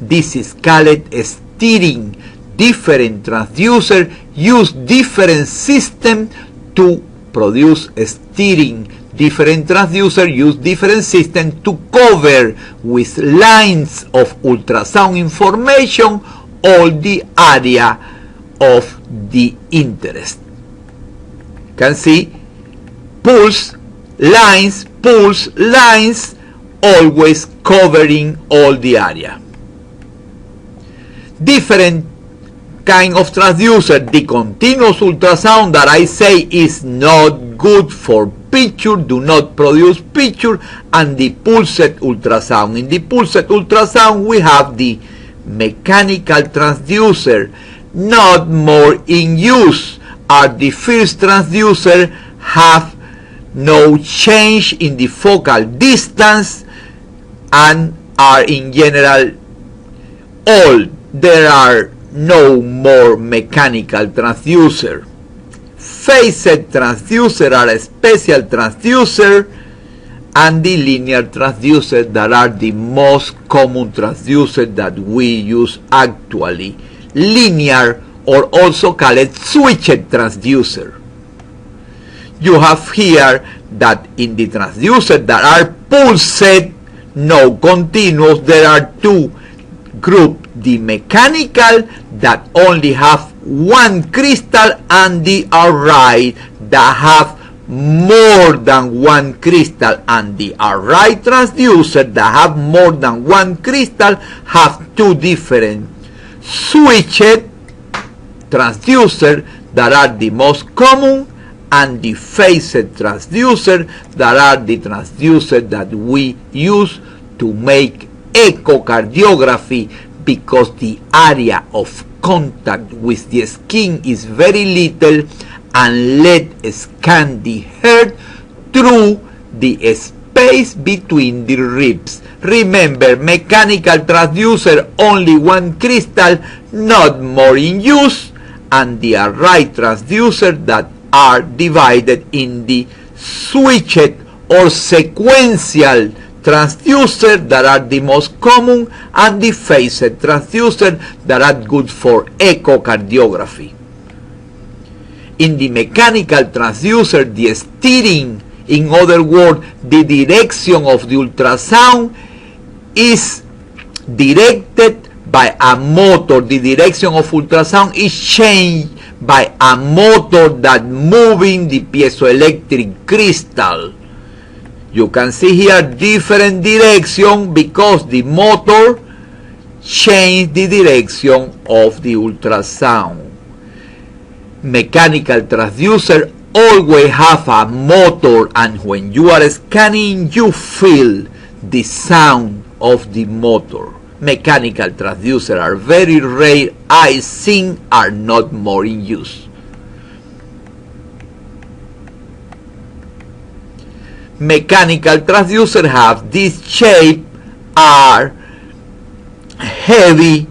This is called steering. Different transducers use different systems to produce steering. Different transducers use different systems to cover with lines of ultrasound information all the area of the interest. You can see pulse lines, always covering all the area. Different kind of transducer. The continuous ultrasound that I say is not good for picture, do not produce picture, and the pulsed ultrasound. In the pulsed ultrasound we have the mechanical transducer, not more in use, are the first transducer have no change in the focal distance and are in general old. There are no more mechanical transducer. Phased transducer are a special transducer, and the linear transducer that are the most common transducer that we use actually. Linear, or also called switched transducer. You have here that in the transducer that are pulsed, no continuous, there are two groups. The mechanical that only have one crystal, and the array that have more than one crystal, and the array transducer that have more than one crystal have two different switched transducer that are the most common, and the phased transducer that are the transducer that we use to make echocardiography, because the area of contact with the skin is very little, and let scan the heart through the space between the ribs. Remember, mechanical transducer only one crystal, not more in use, and the array transducer that are divided in the switched or sequential transducer that are the most common, and the phased transducer that are good for echocardiography. In the mechanical transducer, the steering, in other words, the direction of the ultrasound, is directed by a motor. The direction of ultrasound is changed by a motor that moving the piezoelectric crystal. You can see here different direction because the motor changed the direction of the ultrasound. Mechanical transducer always have a motor, and when you are scanning you feel the sound of the motor. Mechanical transducers are very rare. I think are not more in use. Mechanical transducers have this shape, are heavy,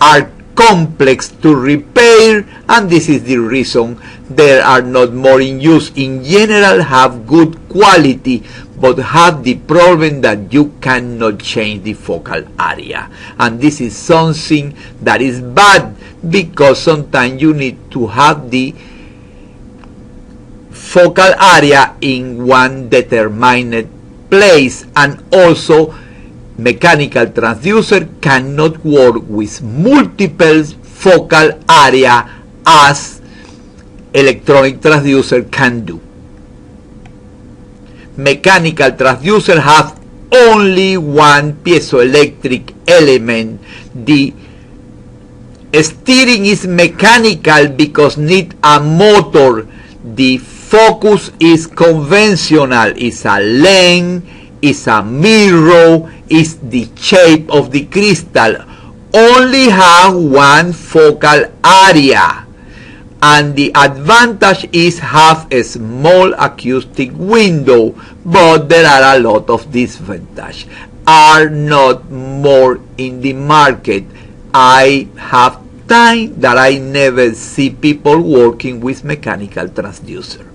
are complex to repair, and this is the reason they are not more in use. In general, have good quality, but have the problem that you cannot change the focal area, and this is something that is bad because sometimes you need to have the focal area in one determined place, and also mechanical transducer cannot work with multiple focal area as electronic transducer can do. Mechanical transducer have only one piezoelectric element. The steering is mechanical because need a motor. The focus is conventional. It's a lens, it's a mirror, it's the shape of the crystal. Only have one focal area. And the advantage is have a small acoustic window, but there are a lot of disadvantages. Are not more in the market. I have time that I never see people working with mechanical transducer.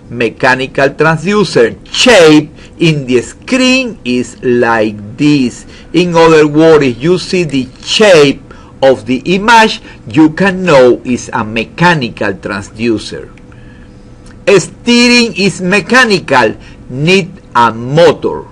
Mechanical transducer shape in the screen is like this. In other words, if you see the shape of the image, you can know it's a mechanical transducer. Steering is mechanical, need a motor.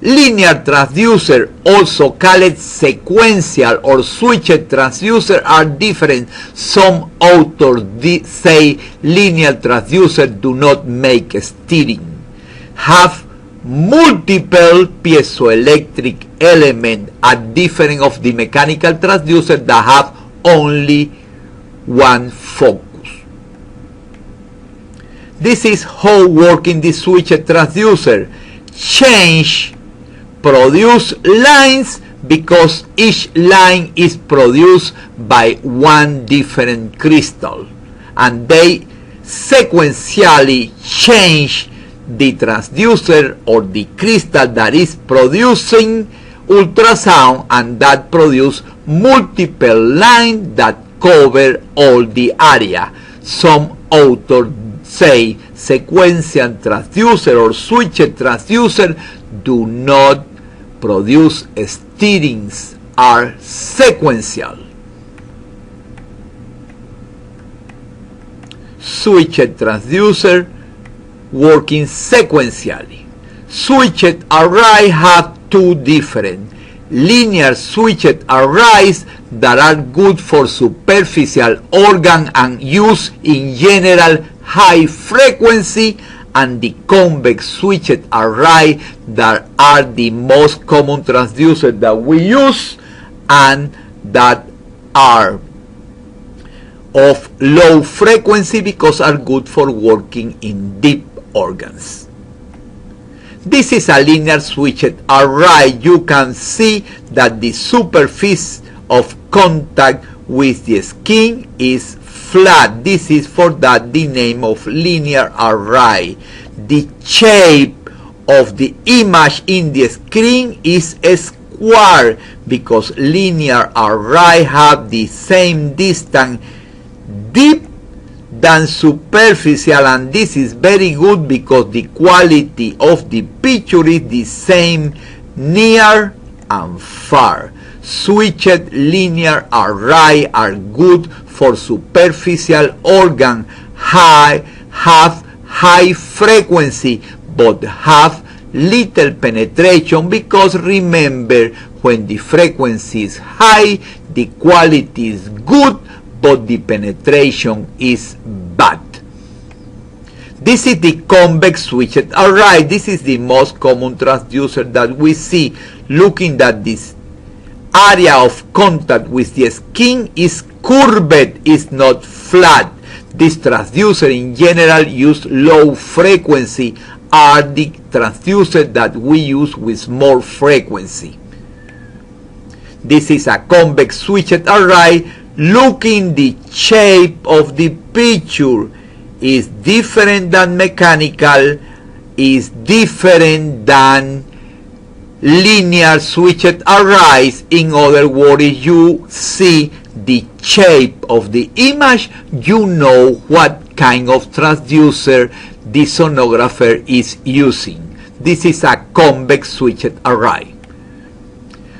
Linear transducer, also called sequential or switched transducer, are different. Some authors say linear transducer do not make steering. Have multiple piezoelectric elements at different of the mechanical transducer that have only one focus. This is how working the switched transducer. Change produce lines because each line is produced by one different crystal, and they sequentially change the transducer or the crystal that is producing ultrasound, and that produce multiple lines that cover all the area. Some authors say sequential transducer or switched transducer do not produce steerings, are sequential. Switched transducer working sequentially. Switched array have two different. Linear switched arrays that are good for superficial organ and use in general high frequency, and the convex switched array that are the most common transducers that we use and that are of low frequency because are good for working in deep organs. This is a linear switched array. You can see that the surface of contact with the skin is flat. This is for that the name of linear array. The shape of the image in the screen is a square because linear array have the same distance deep than superficial, and this is very good because the quality of the picture is the same near and far. Switched linear array are good for superficial organ, have high frequency but have little penetration, because remember, when the frequency is high, the quality is good, but the penetration is bad. This is the convex switched array. This is the most common transducer that we see. Looking at this area of contact with the skin is curved, is not flat. This transducer in general use low frequency, are the transducer that we use with more frequency. This is a convex switched array. Looking the shape of the picture is different than mechanical, is different than linear switched arrays. In other words, you see the shape of the image, you know what kind of transducer the sonographer is using. This is a convex switched array.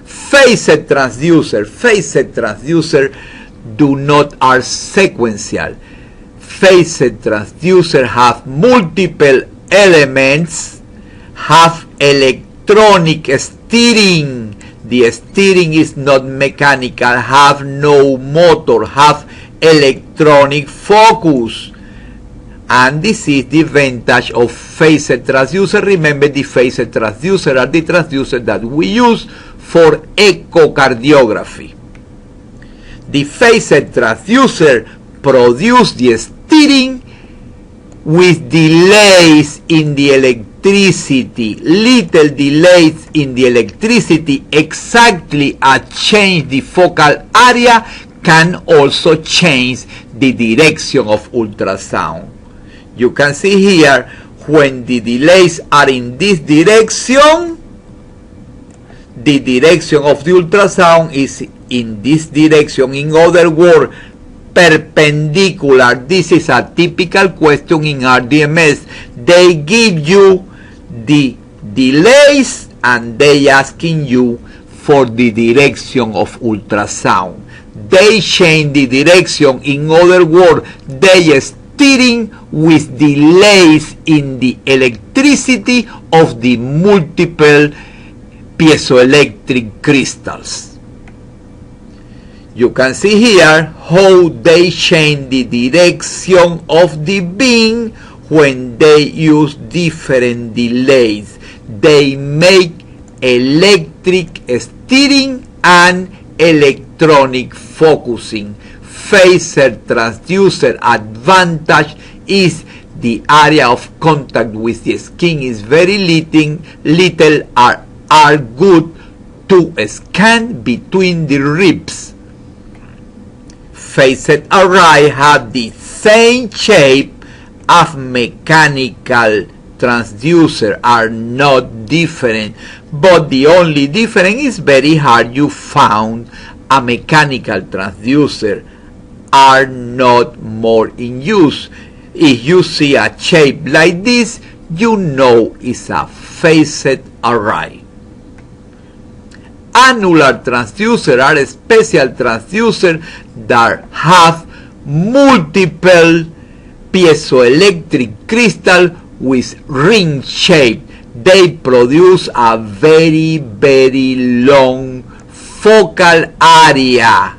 Phased transducer do not are sequential. Phased transducer have multiple elements, have electronic steering. The steering is not mechanical, have no motor, have electronic focus. And this is the advantage of phased transducer. Remember, the phased transducer are the transducers that we use for echocardiography. The phased transducer produce the steering with delays in the electricity, little delays in the electricity, exactly a change the focal area can also change the direction of ultrasound. You can see here, when the delays are in this direction, the direction of the ultrasound is in this direction. In other words, perpendicular. This is a typical question in RDMS. They give you the delays and they asking you for the direction of ultrasound. They change the direction. In other words, they steering with delays in the electricity of the multiple piezoelectric crystals. You can see here how they change the direction of the beam when they use different delays. They make electric steering and electronic focusing. Phased transducer advantage is the area of contact with the skin is very little are good to scan between the ribs. Phased array have the same shape of mechanical transducer, are not different, but the only difference is very hard you found a mechanical transducer are not more in use. If you see a shape like this, you know it's a phased array. Annular transducer are a special transducer that have multiple piezoelectric crystal with ring shape. They produce a very long focal area.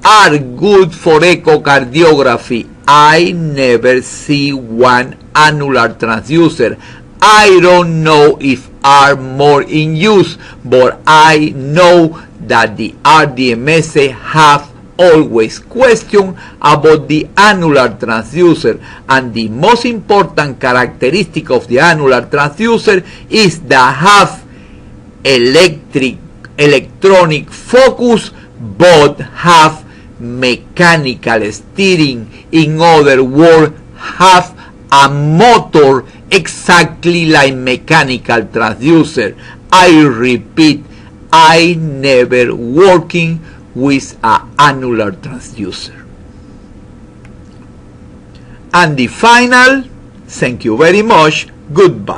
Are good for echocardiography. I never see one annular transducer. I don't know if are more in use, but I know that the RDMS have always question about the annular transducer, and the most important characteristic of the annular transducer is that have electronic focus but have mechanical steering. In other words, have a motor exactly like mechanical transducer. I repeat, I never working with an annular transducer. And the final, thank you very much, goodbye.